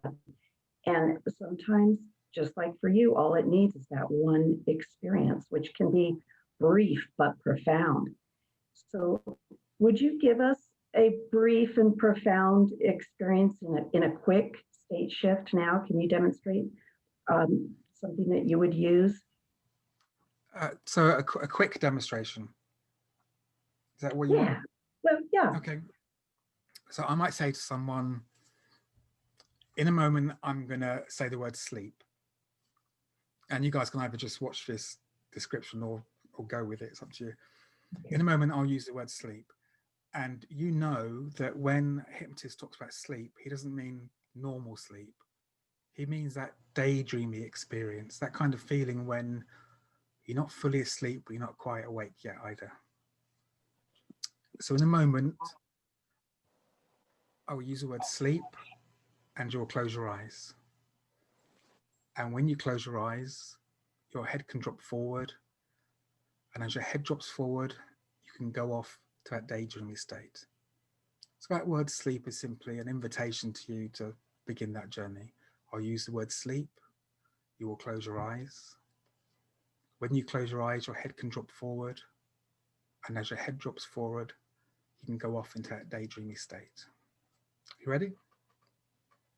And sometimes, just like for you, all it needs is that one experience, which can be brief but profound. So would you give us a brief and profound experience in a quick state shift now? Can you demonstrate something that you would use? So a quick demonstration. Is that what you want? Well, yeah. Okay. So I might say to someone, in a moment, I'm going to say the word sleep. And you guys can either just watch this description or go with it. It's up to you. In a moment, I'll use the word sleep. And you know that when a hypnotist talks about sleep, he doesn't mean normal sleep. He means that daydreamy experience, that kind of feeling when you're not fully asleep, but you're not quite awake yet either. So in a moment, I will use the word sleep and you'll close your eyes. And when you close your eyes, your head can drop forward. And as your head drops forward, you can go off to that daydreamy state. So that word sleep is simply an invitation to you to begin that journey. I'll use the word sleep. You will close your eyes. When you close your eyes, your head can drop forward. And as your head drops forward, you can go off into that daydreamy state. You ready?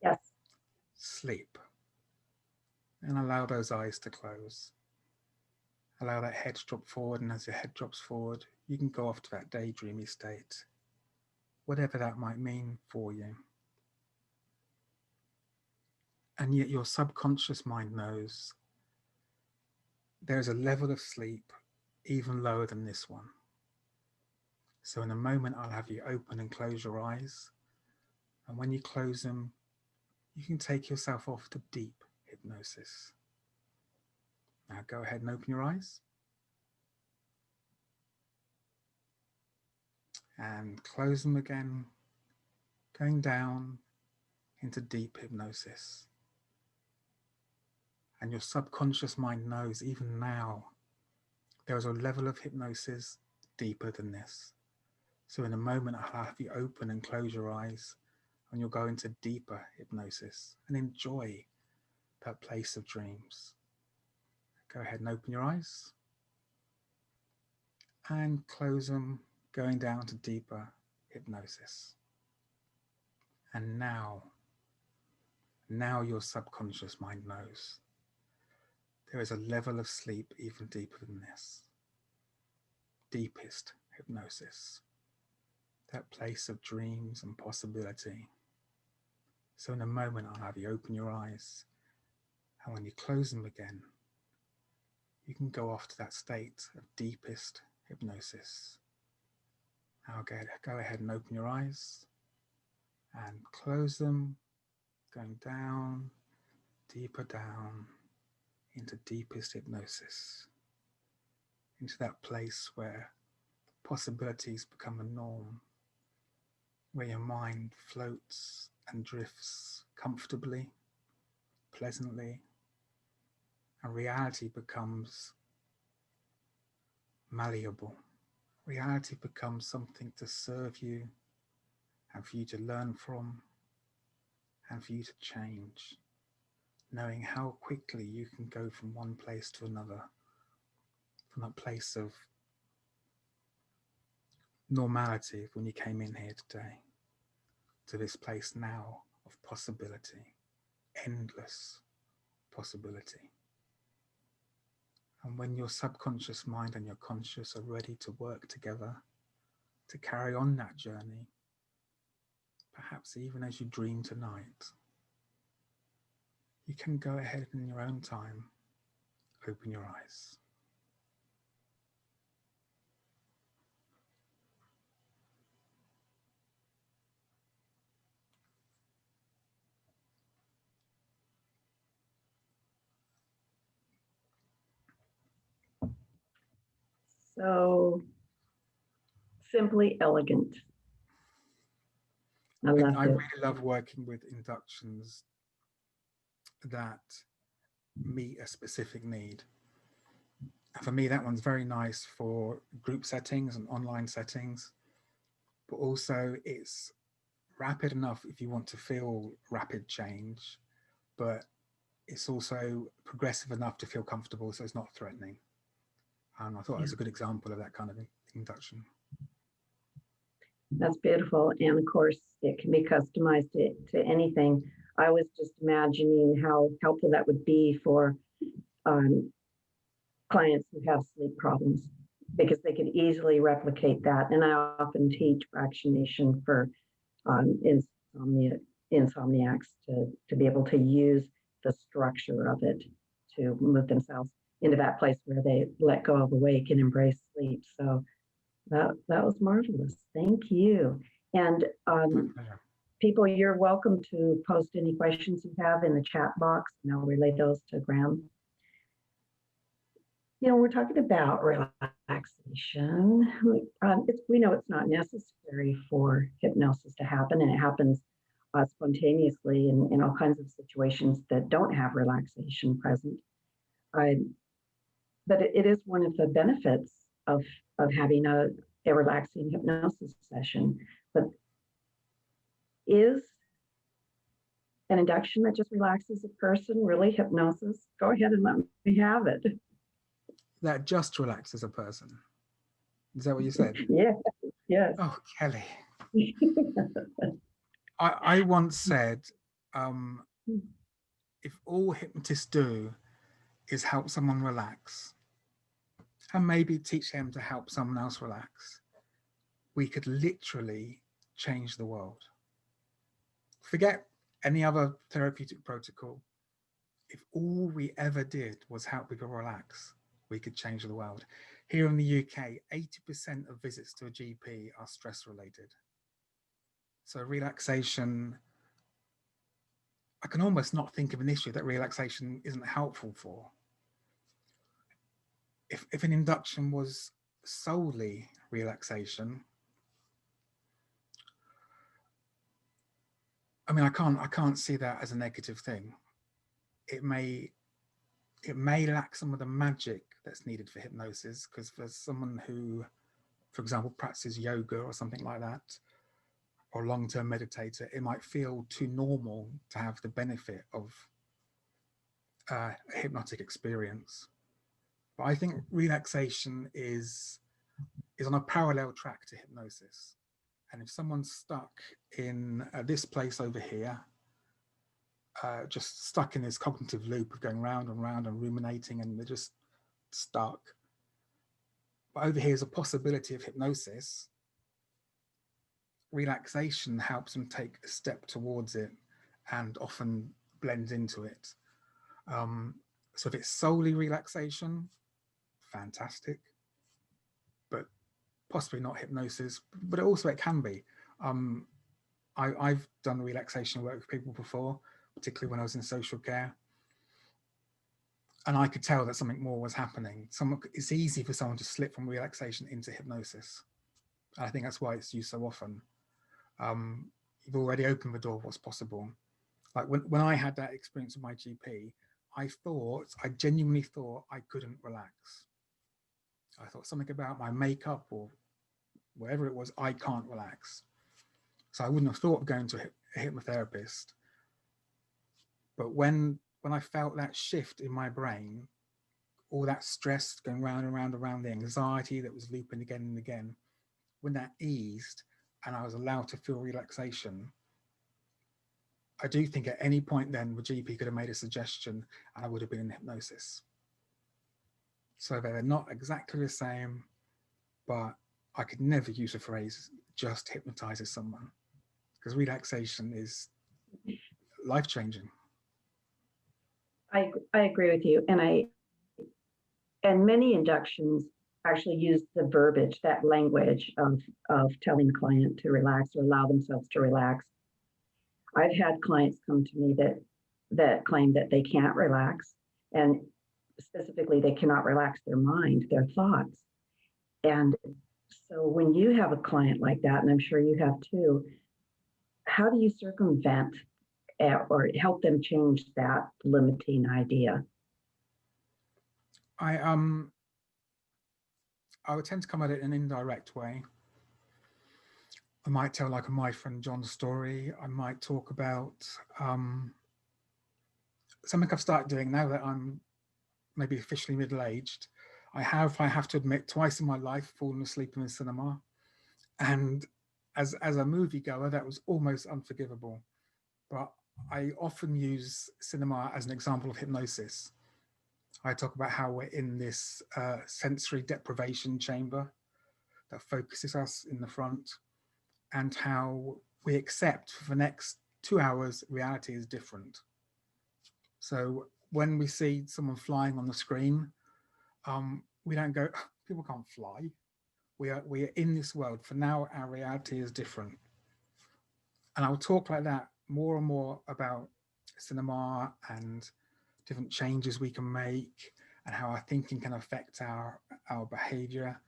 Yes. Sleep. And allow those eyes to close. Allow that head to drop forward, and as your head drops forward, you can go off to that daydreamy state, whatever that might mean for you. And yet your subconscious mind knows there's a level of sleep even lower than this one. So in a moment, I'll have you open and close your eyes. And when you close them, you can take yourself off to deep hypnosis. Now go ahead and open your eyes. And close them again, going down into deep hypnosis. And your subconscious mind knows even now there is a level of hypnosis deeper than this. So in a moment, I'll have you open and close your eyes, and you'll go into deeper hypnosis and enjoy that place of dreams. Go ahead and open your eyes and close them, going down to deeper hypnosis. And now your subconscious mind knows there is a level of sleep even deeper than this. Deepest hypnosis. That place of dreams and possibility. So in a moment, I'll have you open your eyes. And when you close them again, you can go off to that state of deepest hypnosis. Now go ahead and open your eyes and close them, going down, deeper down into deepest hypnosis, into that place where possibilities become a norm, where your mind floats and drifts comfortably, pleasantly, and reality becomes malleable. Reality becomes something to serve you and for you to learn from and for you to change, knowing how quickly you can go from one place to another, from that place of normality when you came in here today to this place now of possibility, endless possibility. And when your subconscious mind and your conscious are ready to work together to carry on that journey, perhaps even as you dream tonight, you can go ahead in your own time, open your eyes. So simply elegant. I loved I it. really love working with inductions that meet a specific need. And for me, that one's very nice for group settings and online settings, but also it's rapid enough if you want to feel rapid change, but it's also progressive enough to feel comfortable, so it's not threatening. And I thought it was a good example of that kind of induction. That's beautiful. And of course, it can be customized to anything. I was just imagining how helpful that would be for clients who have sleep problems, because they could easily replicate that. And I often teach fractionation for insomniacs to be able to use the structure of it to move themselves into that place where they let go of awake and embrace sleep. So that was marvelous. Thank you. And people, you're welcome to post any questions you have in the chat box, and I'll relay those to Graham. You know, we're talking about relaxation. We know it's not necessary for hypnosis to happen, and it happens spontaneously in all kinds of situations that don't have relaxation present. But it is one of the benefits of having a relaxing hypnosis session. But is an induction that just relaxes a person really hypnosis? Go ahead and let me have it. That just relaxes a person. Is that what you said? Yeah, yes. Oh, Kelly. I once said, if all hypnotists do is help someone relax, and maybe teach them to help someone else relax, we could literally change the world. Forget any other therapeutic protocol. If all we ever did was help people relax, we could change the world. Here in the UK, 80% of visits to a GP are stress related. So relaxation, I can almost not think of an issue that relaxation isn't helpful for. If an induction was solely relaxation, I mean, I can't see that as a negative thing. It may lack some of the magic that's needed for hypnosis, because for someone who, for example, practices yoga or something like that, or long-term meditator, it might feel too normal to have the benefit of a hypnotic experience. But I think relaxation is on a parallel track to hypnosis. And if someone's stuck in this place over here, just stuck in this cognitive loop of going round and round and ruminating, and they're just stuck. But over here is a possibility of hypnosis. Relaxation helps them take a step towards it and often blends into it. So if it's solely relaxation, fantastic, but possibly not hypnosis, but also it can be. I've done relaxation work with people before, particularly when I was in social care. And I could tell that something more was happening. It's easy for someone to slip from relaxation into hypnosis. And I think that's why it's used so often. You've already opened the door of what's possible. Like when I had that experience with my GP, I genuinely thought I couldn't relax. I thought something about my makeup or whatever it was, I can't relax. So I wouldn't have thought of going to a hypnotherapist. But when I felt that shift in my brain, all that stress going round and round and round, the anxiety that was looping again and again, when that eased and I was allowed to feel relaxation, I do think at any point then the GP could have made a suggestion and I would have been in hypnosis. So they're not exactly the same, but I could never use the phrase just hypnotizes someone, because relaxation is life-changing. I agree with you. And many inductions actually use the verbiage, that language of telling the client to relax or allow themselves to relax. I've had clients come to me that claim that they can't relax, and specifically they cannot relax their mind, their thoughts. And so when you have a client like that, and I'm sure you have too, how do you circumvent or help them change that limiting idea? I would tend to come at it in an indirect way. I might tell like my friend John's story. I might talk about something I've started doing now that I'm maybe officially middle-aged. I have to admit, twice in my life fallen asleep in the cinema. And as a moviegoer, that was almost unforgivable. But I often use cinema as an example of hypnosis. I talk about how we're in this sensory deprivation chamber that focuses us in the front, and how we accept for the next 2 hours reality is different. So when we see someone flying on the screen, we don't go, people can't fly. We are in this world. For now, our reality is different. And I'll talk like that more and more about cinema and different changes we can make and how our thinking can affect our behavior.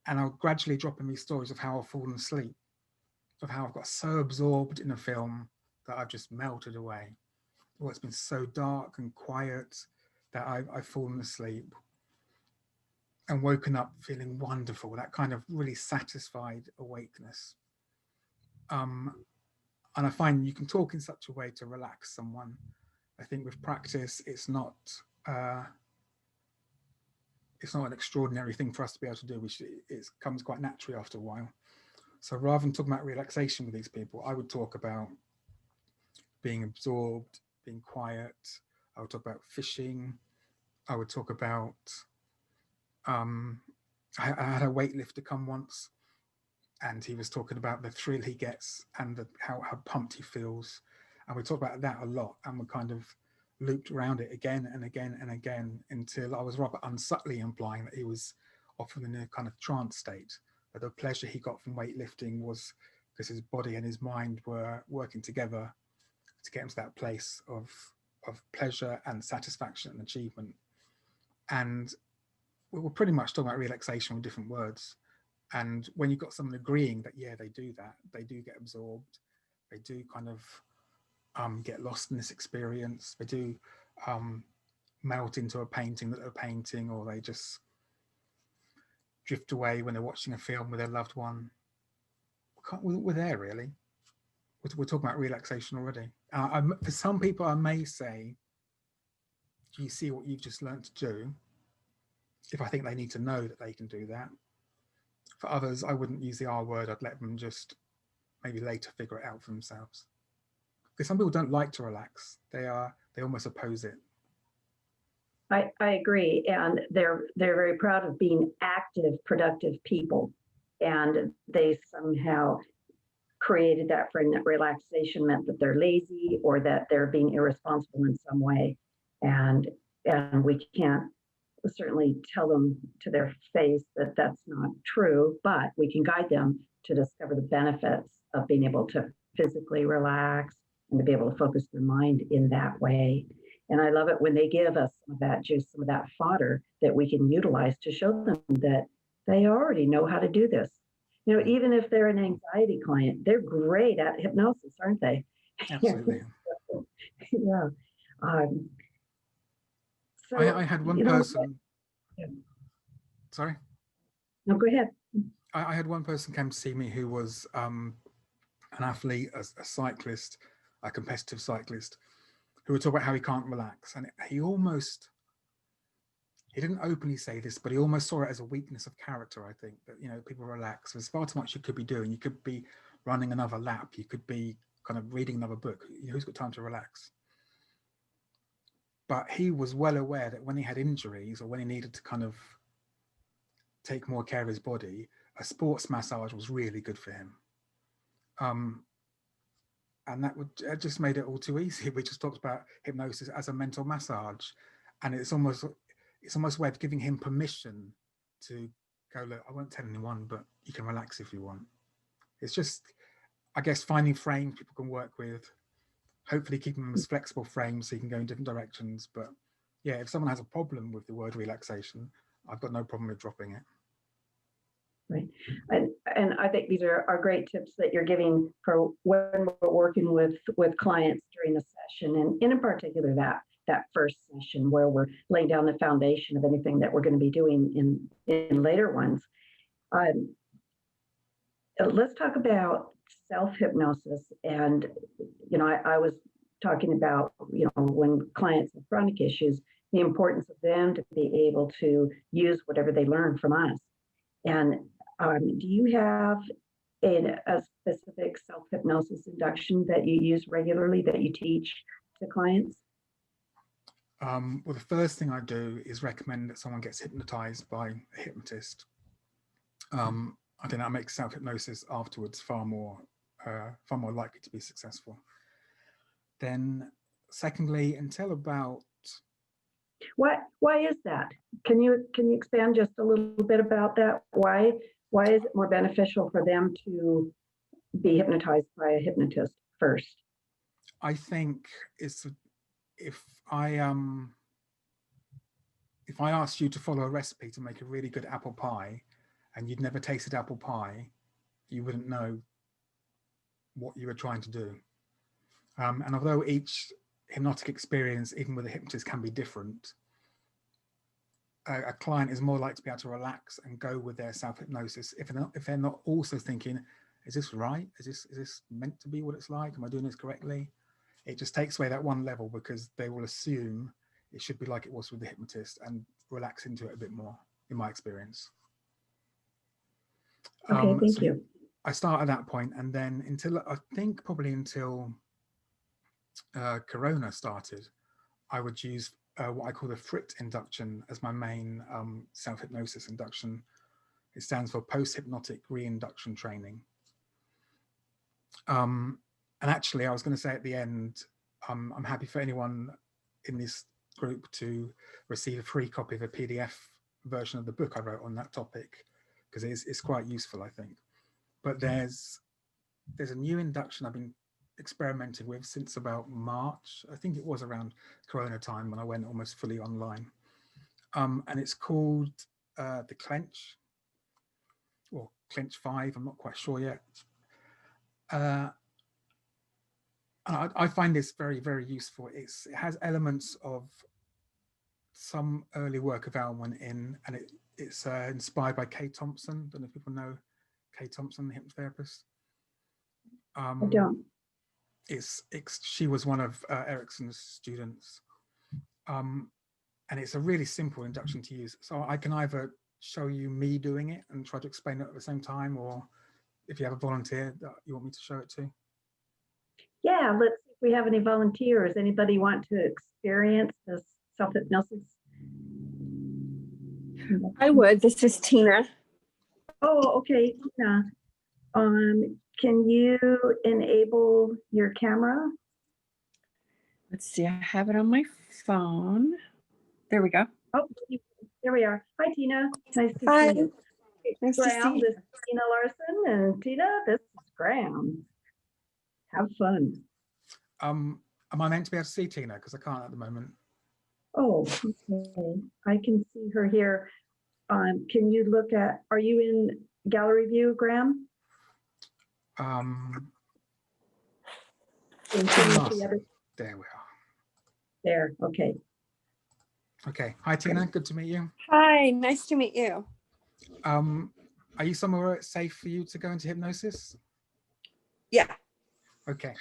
And I'll gradually drop in these stories of how I've fallen asleep, of how I've got so absorbed in a film that I've just melted away. Or it's been so dark and quiet that I've fallen asleep and woken up feeling wonderful, that kind of really satisfied awakeness. And I find you can talk in such a way to relax someone. I think with practice, it's not an extraordinary thing for us to be able to do, which it comes quite naturally after a while. So rather than talking about relaxation with these people, I would talk about being absorbed, being quiet. I would talk about fishing. I would talk about, I had a weightlifter come once, and he was talking about the thrill he gets and how pumped he feels. And we talked about that a lot, and we kind of looped around it again and again and again until I was rather unsubtly implying that he was often in a kind of trance state, that the pleasure he got from weightlifting was because his body and his mind were working together to get him to that place of pleasure and satisfaction and achievement. And we were pretty much talking about relaxation with different words. And when you've got someone agreeing that, yeah, they do that, they do get absorbed, they do kind of get lost in this experience, they do melt into a painting that they're painting, or they just drift away when they're watching a film with their loved one. We're there, really. We're talking about relaxation already. For some people, I may say, do you see what you've just learned to do? If I think they need to know that they can do that. For others, I wouldn't use the R word. I'd let them just maybe later figure it out for themselves. Because some people don't like to relax. They almost oppose it. I agree, and they're very proud of being active, productive people, and they somehow created that frame that relaxation meant that they're lazy or that they're being irresponsible in some way, and we can't certainly tell them to their face that that's not true, but we can guide them to discover the benefits of being able to physically relax and to be able to focus their mind in that way. And I love it when they give us some of that juice, some of that fodder that we can utilize to show them that they already know how to do this. You know, even if they're an anxiety client, they're great at hypnosis, aren't they? Absolutely. Yeah. So I had one person. Sorry? No, go ahead. I had one person come to see me who was an athlete, a cyclist, a competitive cyclist, who would talk about how he can't relax. And he didn't openly say this, but he almost saw it as a weakness of character, I think, that, you know, people relax. There's far too much you could be doing. You could be running another lap. You could be kind of reading another book. Who's got time to relax? But he was well aware that when he had injuries or when he needed to kind of take more care of his body, a sports massage was really good for him. And it just made it all too easy. We just talked about hypnosis as a mental massage, and it's almost a way of giving him permission to go, look, I won't tell anyone, but you can relax if you want. It's just, I guess, finding frames people can work with, hopefully keeping them as flexible frames so you can go in different directions. But yeah, if someone has a problem with the word relaxation, I've got no problem with dropping it. Right. And I think these are great tips that you're giving for when we're working with clients during the session, and in particular that first session where we're laying down the foundation of anything that we're going to be doing in later ones. Let's talk about self-hypnosis. And, I was talking about, when clients have chronic issues, the importance of them to be able to use whatever they learn from us. And do you have a specific self-hypnosis induction that you use regularly that you teach to clients? Well, the first thing I do is recommend that someone gets hypnotized by a hypnotist. I think that makes self-hypnosis afterwards far more likely to be successful. Then, secondly, until about Why is that? Can you expand just a little bit about that? Why is it more beneficial for them to be hypnotized by a hypnotist first? I think if I asked you to follow a recipe to make a really good apple pie, and you'd never tasted apple pie, you wouldn't know what you were trying to do. And although each hypnotic experience, even with a hypnotist, can be different, a client is more likely to be able to relax and go with their self-hypnosis if they're not also thinking, is this right? Is this meant to be what it's like? Am I doing this correctly? It just takes away that one level, because they will assume it should be like it was with the hypnotist and relax into it a bit more, in my experience. Okay, thank you. I start at that point, and then until Corona started, I would use what I call the FRIT induction as my main self-hypnosis induction. It stands for post-hypnotic reinduction training. And actually, I was going to say at the end, I'm happy for anyone in this group to receive a free copy of a PDF version of the book I wrote on that topic, because it's quite useful, I think. But there's a new induction I've been experimenting with since about March. I think it was around Corona time when I went almost fully online. And it's called the Clench-five, I'm not quite sure yet. And I find this very, very useful. It has elements of some early work of Elman in, and it's inspired by Kay Thompson. Don't know if people know Kay Thompson, the hypnotherapist. I don't. She was one of Erickson's students. And it's a really simple induction to use. So I can either show you me doing it and try to explain it at the same time, or if you have a volunteer that you want me to show it to. Yeah, let's see if we have any volunteers. Anybody want to experience this self-hypnosis? I would. This is Tina. Oh, okay, Tina. Can you enable your camera? Let's see. I have it on my phone. There we go. Oh, there we are. Hi, Tina. Nice to Hi. see you. Nice to Graham, see you. this is Tina Larson, and Tina, this is Graham. Have fun. Am I meant to be able to see Tina? Because I can't at the moment. Oh, okay. I can see her here. Can you look at, are you in gallery view, Graham? Can Can you you see other- There we are. There, okay. Okay. Hi, Tina. Good to meet you. Hi. Nice to meet you. Are you somewhere where it's safe for you to go into hypnosis? Yeah. Okay.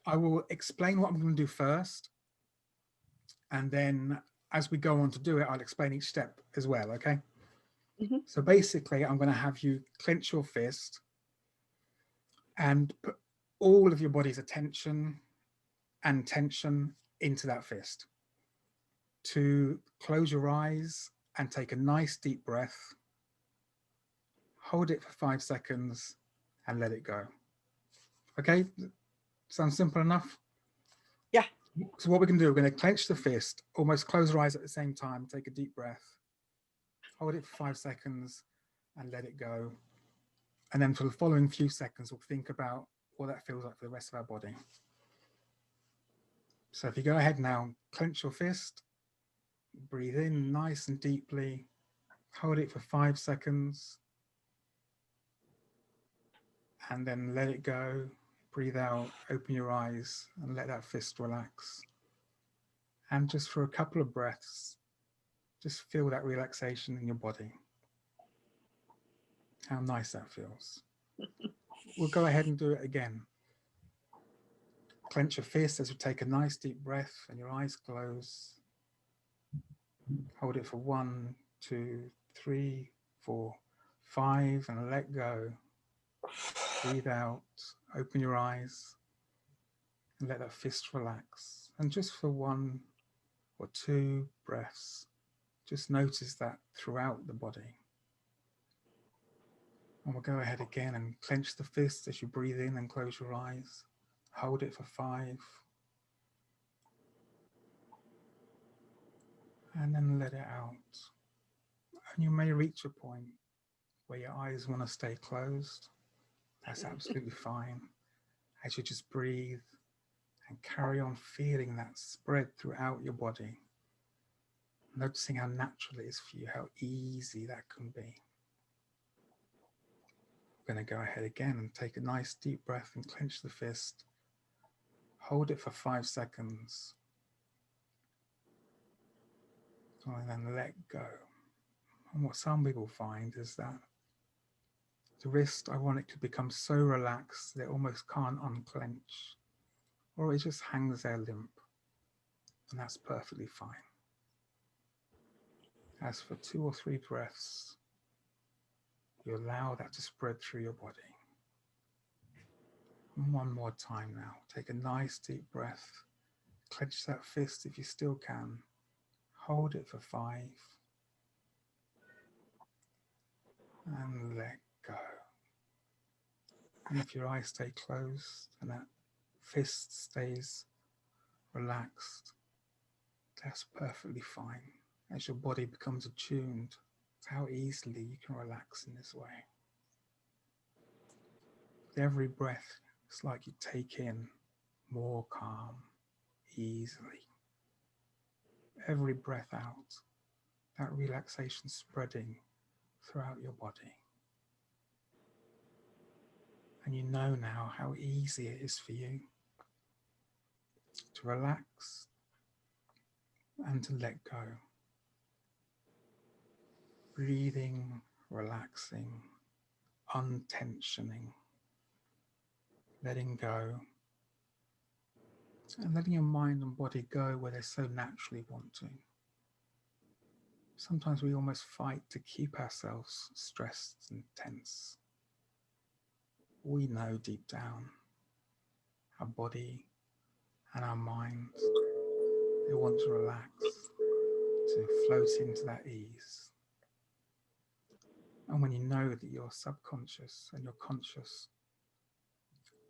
I will explain what I'm going to do first. And then as we go on to do it, I'll explain each step as well, okay? Mm-hmm. So basically, I'm going to have you clench your fist and put all of your body's attention and tension into that fist. To close your eyes and take a nice deep breath, hold it for 5 seconds and let it go. Okay, sounds simple enough? Yeah. So what we're going to do, we're going to clench the fist, almost close our eyes at the same time, take a deep breath, hold it for 5 seconds and let it go. And then for the following few seconds, we'll think about what that feels like for the rest of our body. So if you go ahead now, clench your fist, breathe in nice and deeply, hold it for 5 seconds, and then let it go. Breathe out, open your eyes, and let that fist relax. And just for a couple of breaths, just feel that relaxation in your body. How nice that feels. We'll go ahead and do it again. Clench your fist as you take a nice deep breath and your eyes close. Hold it for 1, 2, 3, 4, 5, and let go. Breathe out, open your eyes, and let that fist relax. And just for 1 or 2 breaths, just notice that throughout the body. And we'll go ahead again and clench the fist as you breathe in and close your eyes. Hold it for 5. And then let it out. And you may reach a point where your eyes want to stay closed. That's absolutely fine. As you just breathe and carry on feeling that spread throughout your body. Noticing how natural it is for you, how easy that can be. I'm going to go ahead again and take a nice deep breath and clench the fist. Hold it for 5 seconds. And then let go. And what some people find is that the wrist, ironically, becomes so relaxed that it almost can't unclench, or it just hangs there limp. And that's perfectly fine. As for 2 or 3 breaths, you allow that to spread through your body. And one more time now. Take a nice deep breath. Clench that fist if you still can. Hold it for 5. And let go. And if your eyes stay closed and that fist stays relaxed, that's perfectly fine. As your body becomes attuned to how easily you can relax in this way. With every breath, it's like you take in more calm, easily. Every breath out, that relaxation spreading throughout your body. And you know now how easy it is for you to relax and to let go. Breathing, relaxing, untensioning, letting go, and letting your mind and body go where they so naturally want to. Sometimes we almost fight to keep ourselves stressed and tense. We know deep down our body and our mind, they want to relax, to float into that ease. And when you know that your subconscious and your conscious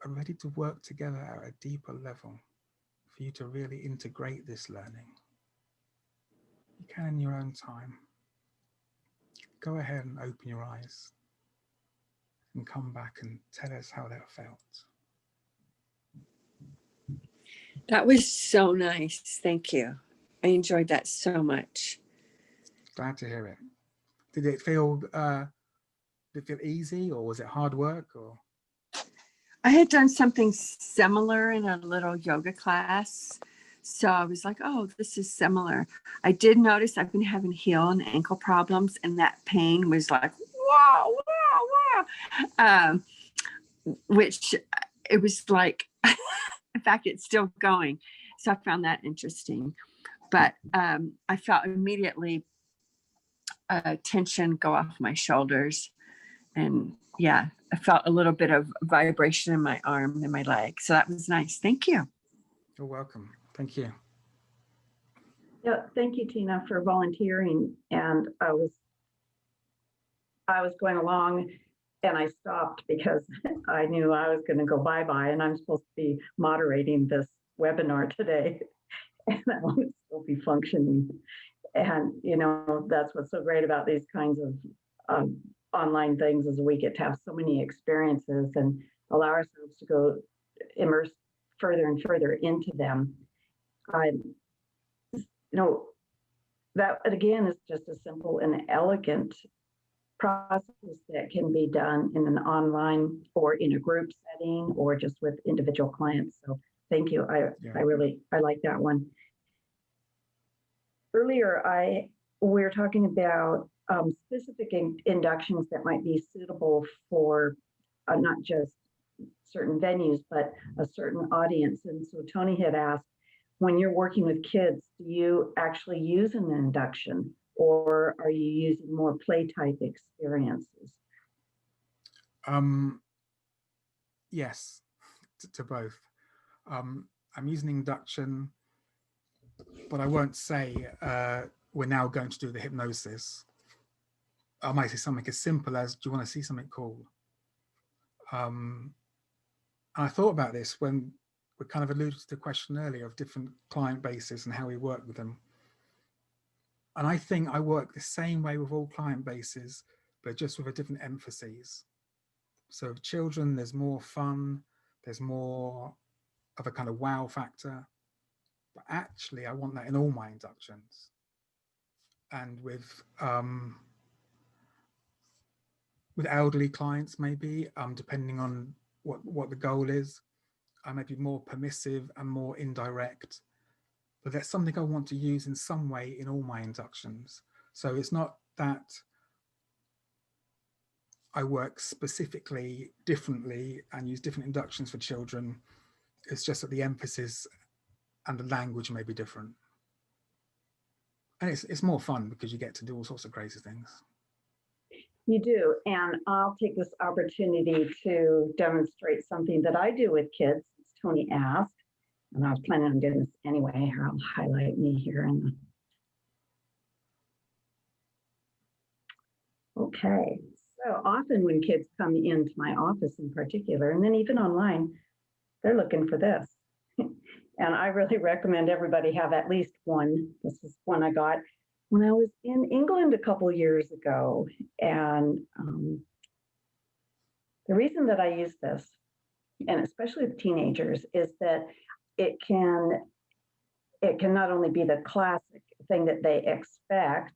are ready to work together at a deeper level for you to really integrate this learning, you can in your own time. Go ahead and open your eyes and come back and tell us how that felt. That was so nice. Thank you. I enjoyed that so much. Glad to hear it. Did it feel easy, or was it hard work? Or I had done something similar in a little yoga class. So I was like, oh, this is similar. I did notice I've been having heel and ankle problems, and that pain was like, wow, wow, wow. Which it was like, in fact, it's still going. So I found that interesting. But I felt immediately tension go off my shoulders. And yeah, I felt a little bit of vibration in my arm and my leg. So that was nice. Thank you. you're welcome. Thank you. Yeah, thank you, Tina, for volunteering. And I was going along and I stopped because I knew I was going to go bye-bye, and I'm supposed to be moderating this webinar today. And I want to still be functioning. And, that's what's so great about these kinds of online things, is we get to have so many experiences and allow ourselves to go immerse further and further into them. That again is just a simple and elegant process that can be done in an online or in a group setting or just with individual clients. So thank you. I like that one. Earlier, we were talking about specific inductions that might be suitable for not just certain venues, but a certain audience. And so Tony had asked, when you're working with kids, do you actually use an induction, or are you using more play type experiences? Yes, to both. I'm using induction, but I won't say we're now going to do the hypnosis. I might say something as simple as, do you want to see something cool? I thought about this when we kind of alluded to the question earlier of different client bases and how we work with them. And I think I work the same way with all client bases, but just with a different emphasis. So with children, there's more fun, there's more of a kind of wow factor. But actually, I want that in all my inductions. And with elderly clients, maybe, depending on what the goal is, I may be more permissive and more indirect. But that's something I want to use in some way in all my inductions. So it's not that I work specifically differently and use different inductions for children. It's just that the emphasis and the language may be different. And it's more fun because you get to do all sorts of crazy things. You do, and I'll take this opportunity to demonstrate something that I do with kids, as Tony asked, and I was planning on doing this anyway. Here, I'll highlight me here. Okay, so often when kids come into my office in particular, and then even online, they're looking for this. And I really recommend everybody have at least one. This is one I got when I was in England a couple years ago. And the reason that I use this, and especially with teenagers, is that it can not only be the classic thing that they expect,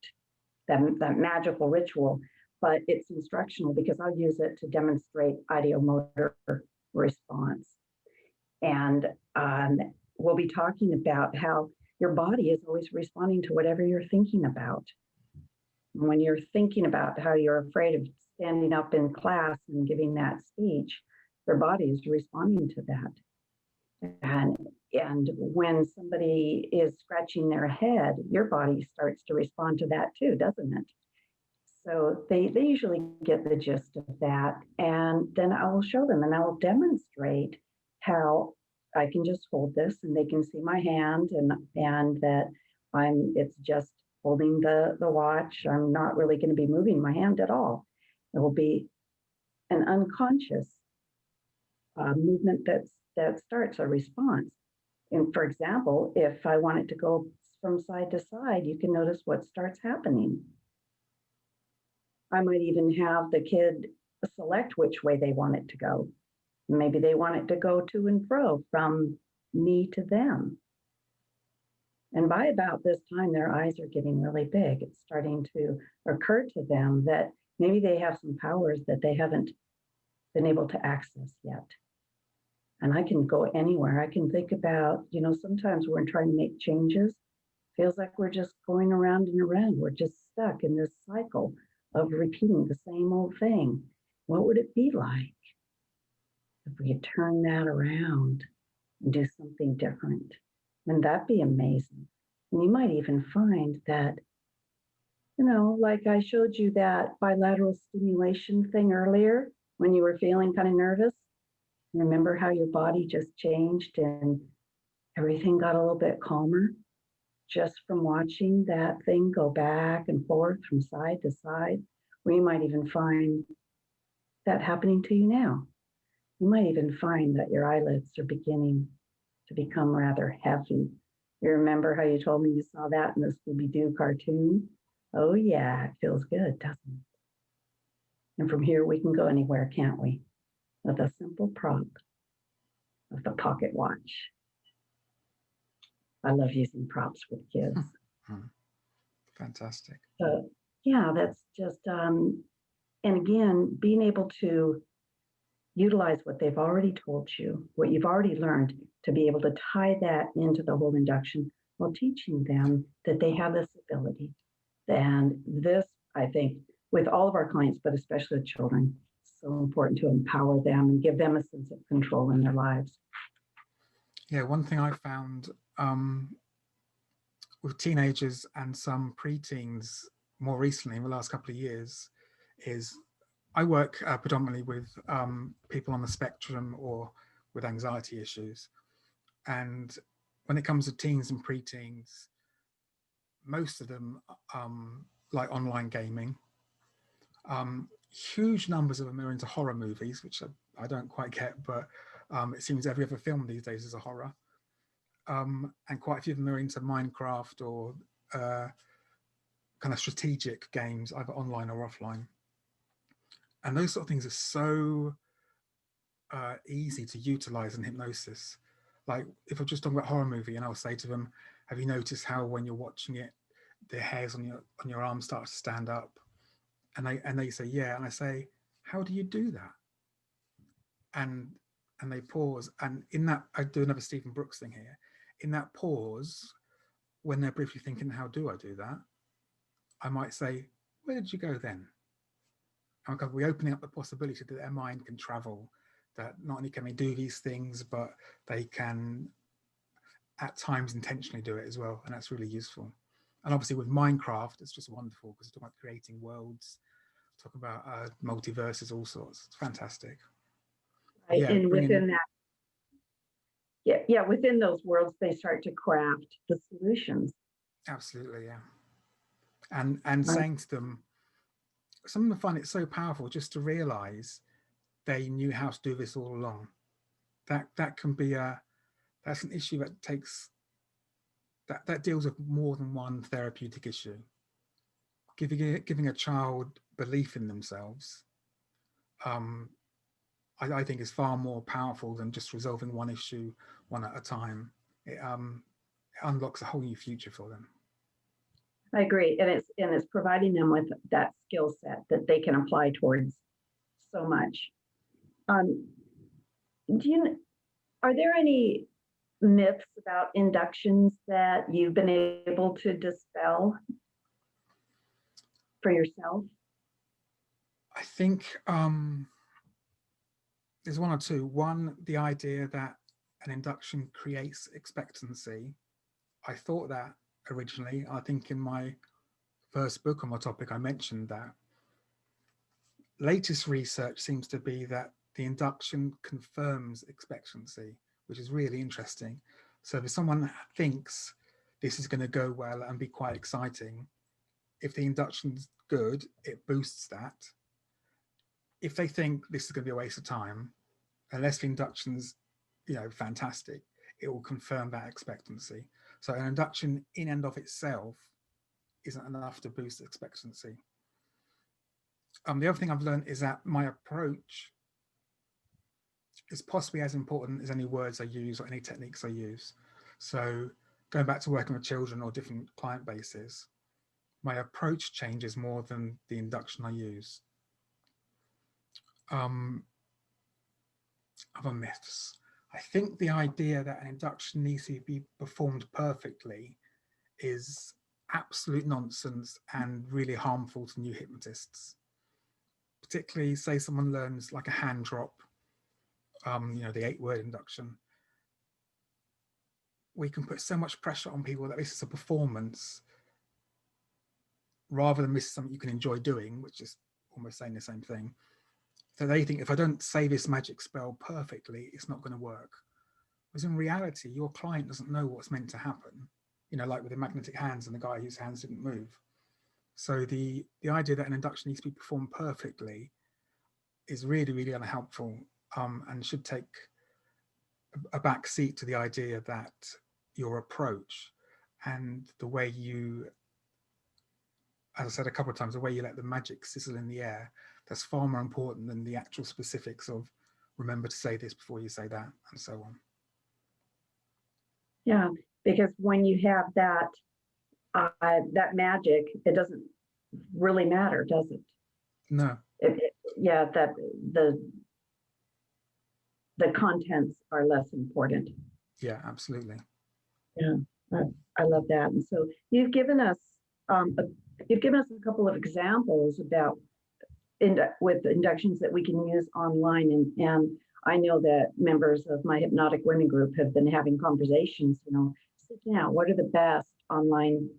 that magical ritual, but it's instructional because I'll use it to demonstrate ideomotor response. And we'll be talking about how your body is always responding to whatever you're thinking about. When you're thinking about how you're afraid of standing up in class and giving that speech, your body is responding to that. And when somebody is scratching their head, your body starts to respond to that too, doesn't it? So they usually get the gist of that. And then I will show them and I will demonstrate how I can just hold this and they can see my hand and that it's just holding the watch. I'm not really going to be moving my hand at all. It will be an unconscious movement that starts a response. And for example, if I want it to go from side to side, you can notice what starts happening. I might even have the kid select which way they want it to go. Maybe they want it to go to and fro from me to them. And by about this time, their eyes are getting really big. It's starting to occur to them that maybe they have some powers that they haven't been able to access yet. And I can go anywhere. I can think about, sometimes we're trying to make changes. Feels like we're just going around and around. We're just stuck in this cycle of repeating the same old thing. What would it be like if we could turn that around and do something different? Wouldn't that be amazing? And you might even find that, like I showed you that bilateral stimulation thing earlier when you were feeling kind of nervous. Remember how your body just changed and everything got a little bit calmer just from watching that thing go back and forth from side to side? Or you might even find that happening to you now. You might even find that your eyelids are beginning to become rather heavy. You remember how you told me you saw that in the Scooby-Doo cartoon? Oh yeah, it feels good, doesn't it? And from here we can go anywhere, can't we? With a simple prop of the pocket watch. I love using props with kids. Fantastic. So yeah, that's just And again, being able to utilize what they've already told you, what you've already learned, to be able to tie that into the whole induction while teaching them that they have this ability. And this, I think, with all of our clients, but especially with children, so important to empower them and give them a sense of control in their lives. Yeah, one thing I found with teenagers and some preteens more recently in the last couple of years is I work predominantly with people on the spectrum or with anxiety issues. And when it comes to teens and preteens, most of them like online gaming. Huge numbers of them are into horror movies, which I don't quite get, but it seems every other film these days is a horror. And quite a few of them are into Minecraft or kind of strategic games, either online or offline. And those sort of things are so easy to utilize in hypnosis. Like if I'm just talking about horror movie and I'll say to them, have you noticed how when you're watching it, the hairs on your arm start to stand up? And they say, yeah. And I say, how do you do that? And they pause. And in that, I do another Stephen Brooks thing here. In that pause, when they're briefly thinking, how do I do that? I might say, where did you go then? And we're opening up the possibility that their mind can travel, that not only can they do these things, but they can at times intentionally do it as well. And that's really useful. And obviously with Minecraft, it's just wonderful because it's talking about creating worlds, talk about multiverses, all sorts. It's fantastic. Right. Yeah, And within that, yeah, within those worlds, they start to craft the solutions. Absolutely, yeah. And saying to them, some of them find it so powerful just to realize they knew how to do this all along. That can be that's an issue that takes that deals with more than one therapeutic issue. Giving a child belief in themselves, I think is far more powerful than just resolving one issue one at a time. It unlocks a whole new future for them. I agree, and it's providing them with that skill set that they can apply towards so much. Are there any myths about inductions that you've been able to dispel for yourself? I think there's one or two. One, the idea that an induction creates expectancy. I thought that originally. I think in my first book on the topic, I mentioned that. Latest research seems to be that the induction confirms expectancy, which is really interesting. So if someone thinks this is going to go well and be quite exciting, if the induction's good, it boosts that. If they think this is going to be a waste of time, unless the induction's fantastic, it will confirm that expectancy. So an induction in and of itself isn't enough to boost expectancy. The other thing I've learned is that my approach is possibly as important as any words I use or any techniques I use. So going back to working with children or different client bases, my approach changes more than the induction I use. Other myths. I think the idea that an induction needs to be performed perfectly is absolute nonsense and really harmful to new hypnotists. Particularly, say someone learns like a hand drop, the 8-word induction. We can put so much pressure on people that this is a performance rather than this is something you can enjoy doing, which is almost saying the same thing. So they think if I don't say this magic spell perfectly, it's not going to work. Whereas in reality, your client doesn't know what's meant to happen. Like with the magnetic hands and the guy whose hands didn't move. So the idea that an induction needs to be performed perfectly is really, really unhelpful, and should take a back seat to the idea that your approach and the way you, as I said a couple of times, the way you let the magic sizzle in the air, that's far more important than the actual specifics of remember to say this before you say that, and so on. Yeah, because when you have that magic, it doesn't really matter, does it? No, Yeah, that the contents are less important. Yeah, absolutely. Yeah, I love that. And so you've given us a couple of examples about with inductions that we can use online, and I know that members of my hypnotic women group have been having conversations, seeking out what are the best online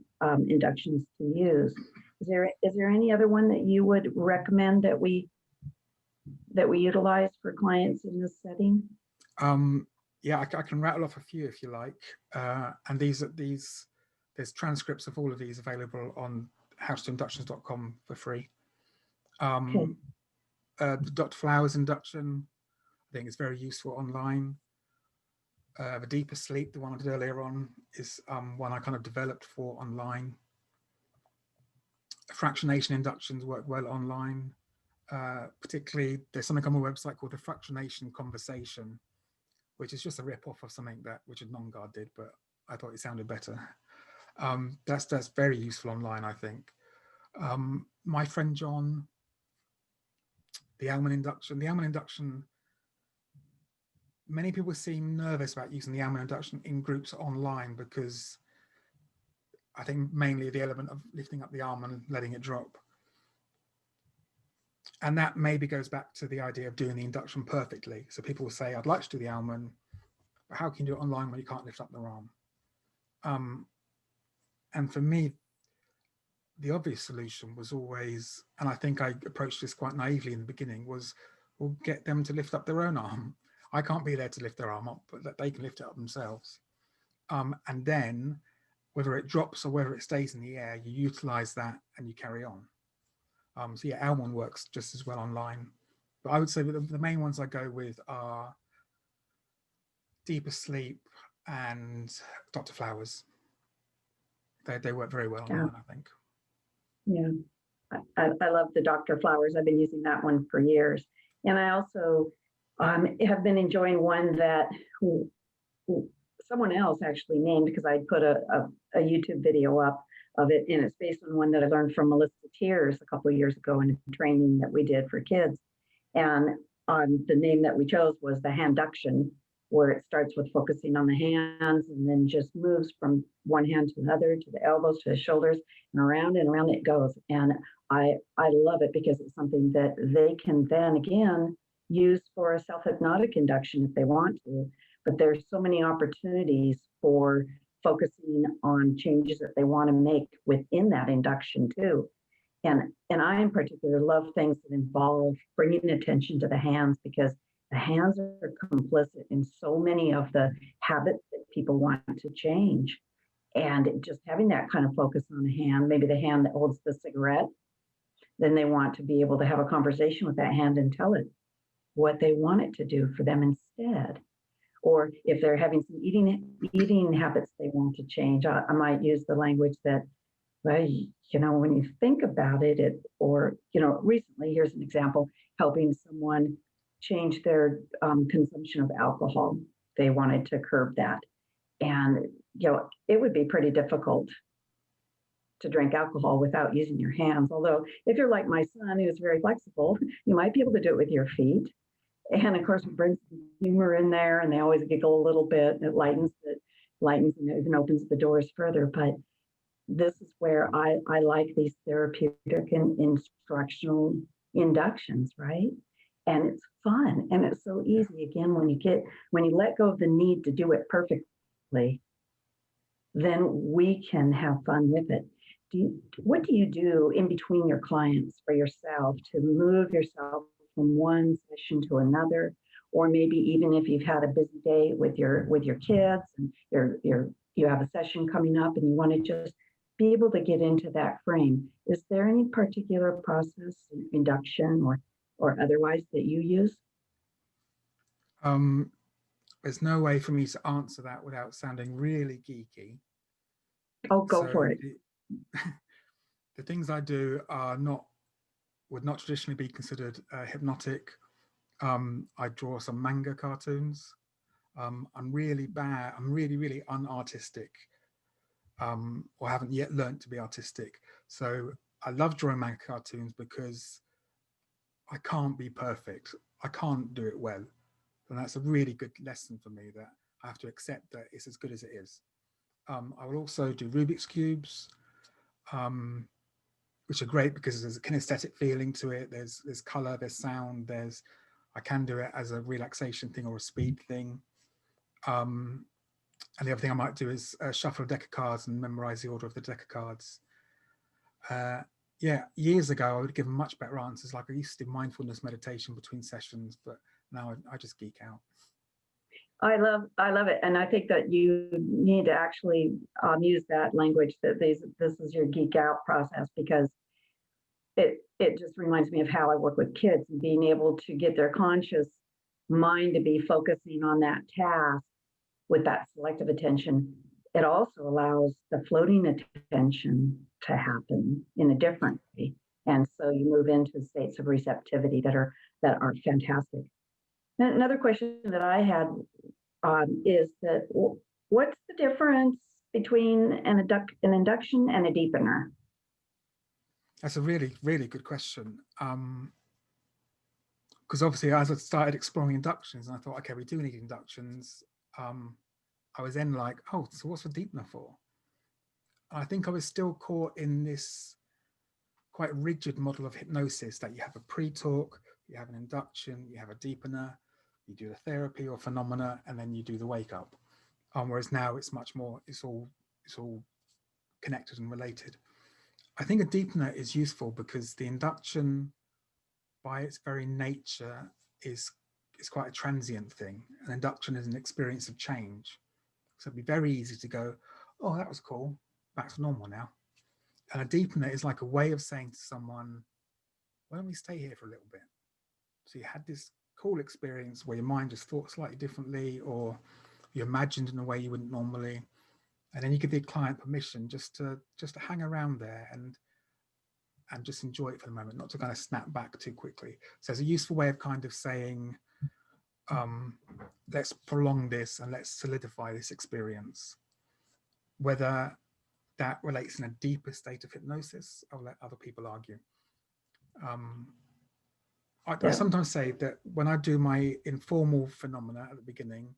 inductions to use. Is there any other one that you would recommend that we utilize for clients in this setting? Yeah, I can rattle off a few if you like. And there's transcripts of all of these available on howtoinductions.com for free. Okay. The Dr. Flowers induction, I think is very useful online. The Deeper Sleep, the one I did earlier on, is one I kind of developed for online. Fractionation inductions work well online. Particularly, there's something on my website called the Fractionation Conversation, which is just a rip-off of something that Richard Nongard did, but I thought it sounded better. That's very useful online, I think. My friend John, the Alman induction. The Alman induction, many people seem nervous about using the Alman induction in groups online because I think mainly the element of lifting up the arm and letting it drop. And that maybe goes back to the idea of doing the induction perfectly. So people will say, I'd like to do the Alman, but how can you do it online when you can't lift up the arm? And for me, the obvious solution was always, and I think I approached this quite naively in the beginning, was we'll get them to lift up their own arm. I can't be there to lift their arm up, but that they can lift it up themselves. And then whether it drops or whether it stays in the air, you utilize that and you carry on. So yeah, Almon works just as well online. But I would say that the main ones I go with are Deeper Sleep and Dr. Flowers. They work very well online, I think. Yeah, I love the Dr. Flowers. I've been using that one for years. And I also have been enjoying one that someone else actually named, because I put a YouTube video up of it, and it's based on one that I learned from Melissa Tears a couple of years ago in a training that we did for kids. And the name that we chose was the Handuction, where it starts with focusing on the hands and then just moves from one hand to another, to the elbows, to the shoulders, and around it goes. And I love it because it's something that they can then again use for a self-hypnotic induction if they want to. But there's so many opportunities for focusing on changes that they want to make within that induction too. And I in particular love things that involve bringing attention to the hands, because the hands are complicit in so many of the habits that people want to change. And just having that kind of focus on the hand, maybe the hand that holds the cigarette, then they want to be able to have a conversation with that hand and tell it what they want it to do for them instead. Or if they're having some eating habits they want to change, I might use the language that, well, when you think about it, or, recently, here's an example, helping someone change their consumption of alcohol. They wanted to curb that. And, it would be pretty difficult to drink alcohol without using your hands. Although if you're like my son, who's very flexible, you might be able to do it with your feet. And of course, we bring some humor in there, and they always giggle a little bit. And it lightens and even opens the doors further. But this is where I like these therapeutic and instructional inductions, right? And it's fun and it's so easy. Again, when you let go of the need to do it perfectly, then we can have fun with it. What do you do in between your clients for yourself to move yourself from one session to another? Or maybe even if you've had a busy day with your kids and you have a session coming up and you want to just be able to get into that frame. Is there any particular process, induction or otherwise, that you use? There's no way for me to answer that without sounding really geeky. Oh, go for it. The things I do would not traditionally be considered hypnotic. I draw some manga cartoons. I'm really bad. I'm really, really unartistic, or haven't yet learned to be artistic. So I love drawing manga cartoons because I can't be perfect. I can't do it well. And that's a really good lesson for me, that I have to accept that it's as good as it is. I will also do Rubik's Cubes, which are great because there's a kinesthetic feeling to it. There's color, there's sound, I can do it as a relaxation thing or a speed thing. And the other thing I might do is shuffle a deck of cards and memorize the order of the deck of cards. Yeah, years ago, I would give much better answers. Like I used to do mindfulness meditation between sessions, but now I just geek out. I love it. And I think that you need to actually use that language, that this is your geek out process, because it just reminds me of how I work with kids and being able to get their conscious mind to be focusing on that task with that selective attention. It also allows the floating attention to happen in a different way. And so you move into states of receptivity that are fantastic. Another question that I had is that what's the difference between an induction and a deepener? That's a really, really good question. Because obviously, as I started exploring inductions, and I thought, okay, we do need inductions. I was then like, oh, so what's a deepener for? And I think I was still caught in this quite rigid model of hypnosis, that you have a pre-talk, you have an induction, you have a deepener, you do the therapy or phenomena, and then you do the wake up. Whereas now it's much more, it's all connected and related. I think a deepener is useful because the induction, by its very nature, is quite a transient thing. An induction is an experience of change. So it'd be very easy to go, oh, that was cool, back to normal now. And a deepener is like a way of saying to someone, why don't we stay here for a little bit? So you had this cool experience where your mind just thought slightly differently, or you imagined in a way you wouldn't normally. And then you give the client permission just to hang around there and just enjoy it for the moment, not to kind of snap back too quickly. So it's a useful way of kind of saying, let's prolong this and let's solidify this experience. Whether that relates in a deeper state of hypnosis, I'll let other people argue. I sometimes say that when I do my informal phenomena at the beginning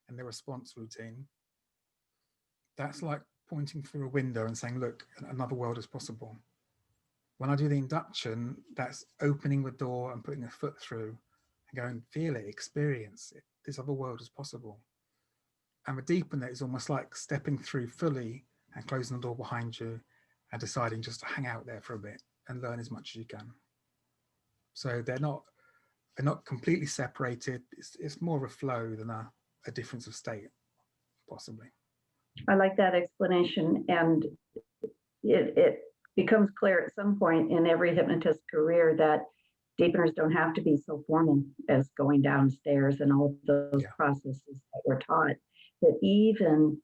and the response routine, that's like pointing through a window and saying, look, another world is possible. When I do the induction, that's opening the door and putting a foot through and going, feel it, experience it. This other world is possible. And the deepener is almost like stepping through fully and closing the door behind you and deciding just to hang out there for a bit and learn as much as you can. So they're not completely separated. It's more of a flow than a difference of state, possibly. I like that explanation, and it becomes clear at some point in every hypnotist career that deepeners don't have to be so formal as going downstairs and all of those processes that we're taught. That even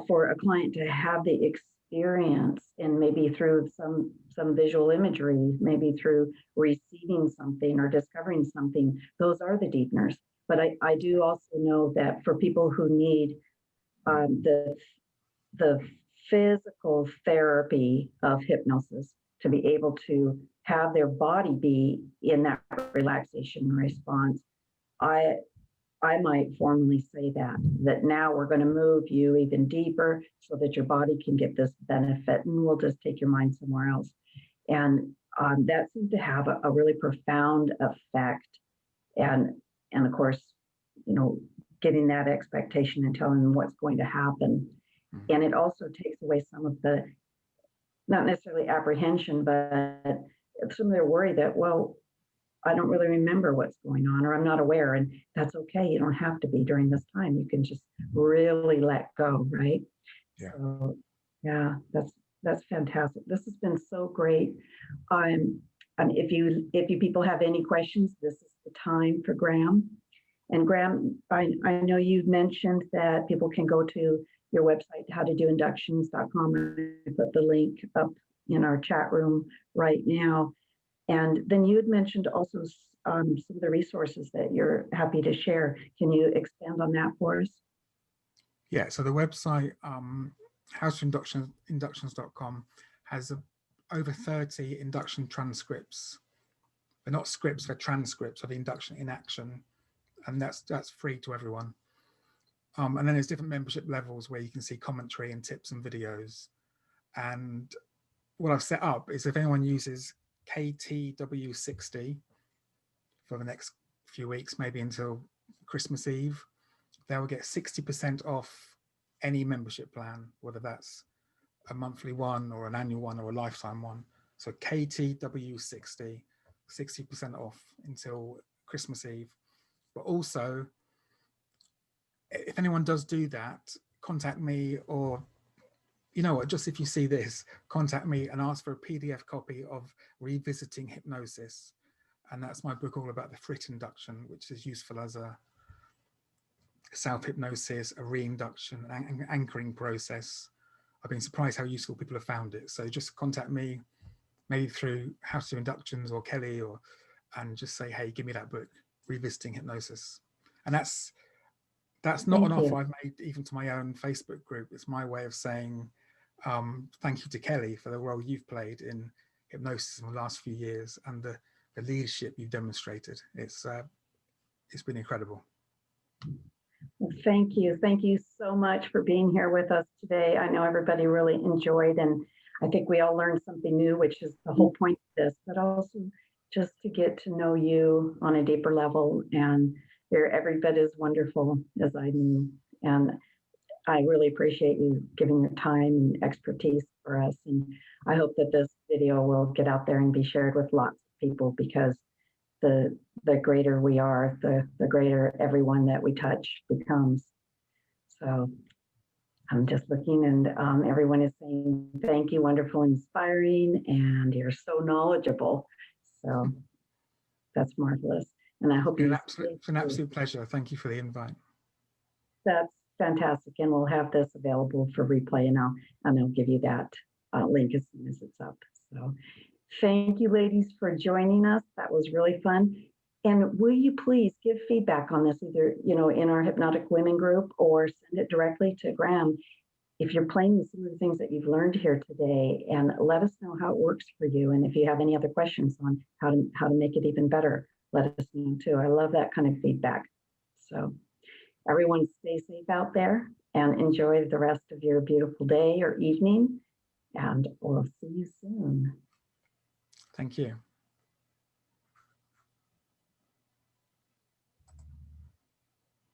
for a client to have the experience, and maybe through some visual imagery, maybe through receiving something or discovering something, those are the deepeners. But I do also know that for people who need the physical therapy of hypnosis, to be able to have their body be in that relaxation response, I might formally say that now we're going to move you even deeper so that your body can get this benefit, and we'll just take your mind somewhere else. And that seemed to have a really profound effect. And of course, getting that expectation and telling them what's going to happen. And it also takes away some of the, not necessarily apprehension, but some of their worry that, well, I don't really remember what's going on, or I'm not aware. And that's okay. You don't have to be during this time. You can just really let go, right? Yeah. So, yeah, that's fantastic. This has been so great. If you people have any questions, this is the time for Graham. And Graham, I know you've mentioned that people can go to your website, howtodoinductions.com. I put the link up in our chat room right now. And then you had mentioned also some of the resources that you're happy to share. Can you expand on that for us? Yeah, so the website, howtoinductions.com, has over 30 induction transcripts They're not scripts, they're transcripts of the induction in action, and that's free to everyone. And then there's different membership levels where you can see commentary and tips and videos. And what I've set up is if anyone uses KTW60 for the next few weeks, maybe until Christmas Eve, they will get 60% off any membership plan, whether that's a monthly one or an annual one or a lifetime one. So KTW60, 60% off until Christmas Eve. But also, if anyone does do that, contact me, or you know what, just if you see this, contact me and ask for a PDF copy of Revisiting Hypnosis. And that's my book all about the frit induction, which is useful as a self-hypnosis, a reinduction, an anchoring process. I've been surprised how useful people have found it. So just contact me, maybe through How to Do Inductions or Kelly, and just say, hey, give me that book, Revisiting Hypnosis. And that's not an offer I've made even to my own Facebook group. It's my way of saying thank you to Kelly for the role you've played in hypnosis in the last few years and the leadership you've demonstrated. It's been incredible. Well, thank you. Thank you so much for being here with us today. I know everybody really enjoyed, and I think we all learned something new, which is the whole point of this, but also just to get to know you on a deeper level. And you're every bit as wonderful as I knew. And I really appreciate you giving your time and expertise for us. And I hope that this video will get out there and be shared with lots of people, because the greater we are, the greater everyone that we touch becomes. So I'm just looking, and everyone is saying, thank you, wonderful, inspiring, and you're so knowledgeable. So that's marvelous. And I hope it's an absolute pleasure. Thank you for the invite. That's fantastic. And we'll have this available for replay, and I'll give you that link as soon as it's up. So thank you, ladies, for joining us. That was really fun. And will you please give feedback on this, either, in our Hypnotic Women group, or send it directly to Graham if you're playing with some of the things that you've learned here today, and let us know how it works for you. And if you have any other questions on how to make it even better, let us know too. I love that kind of feedback. So everyone stay safe out there and enjoy the rest of your beautiful day or evening, and we'll see you soon. Thank you.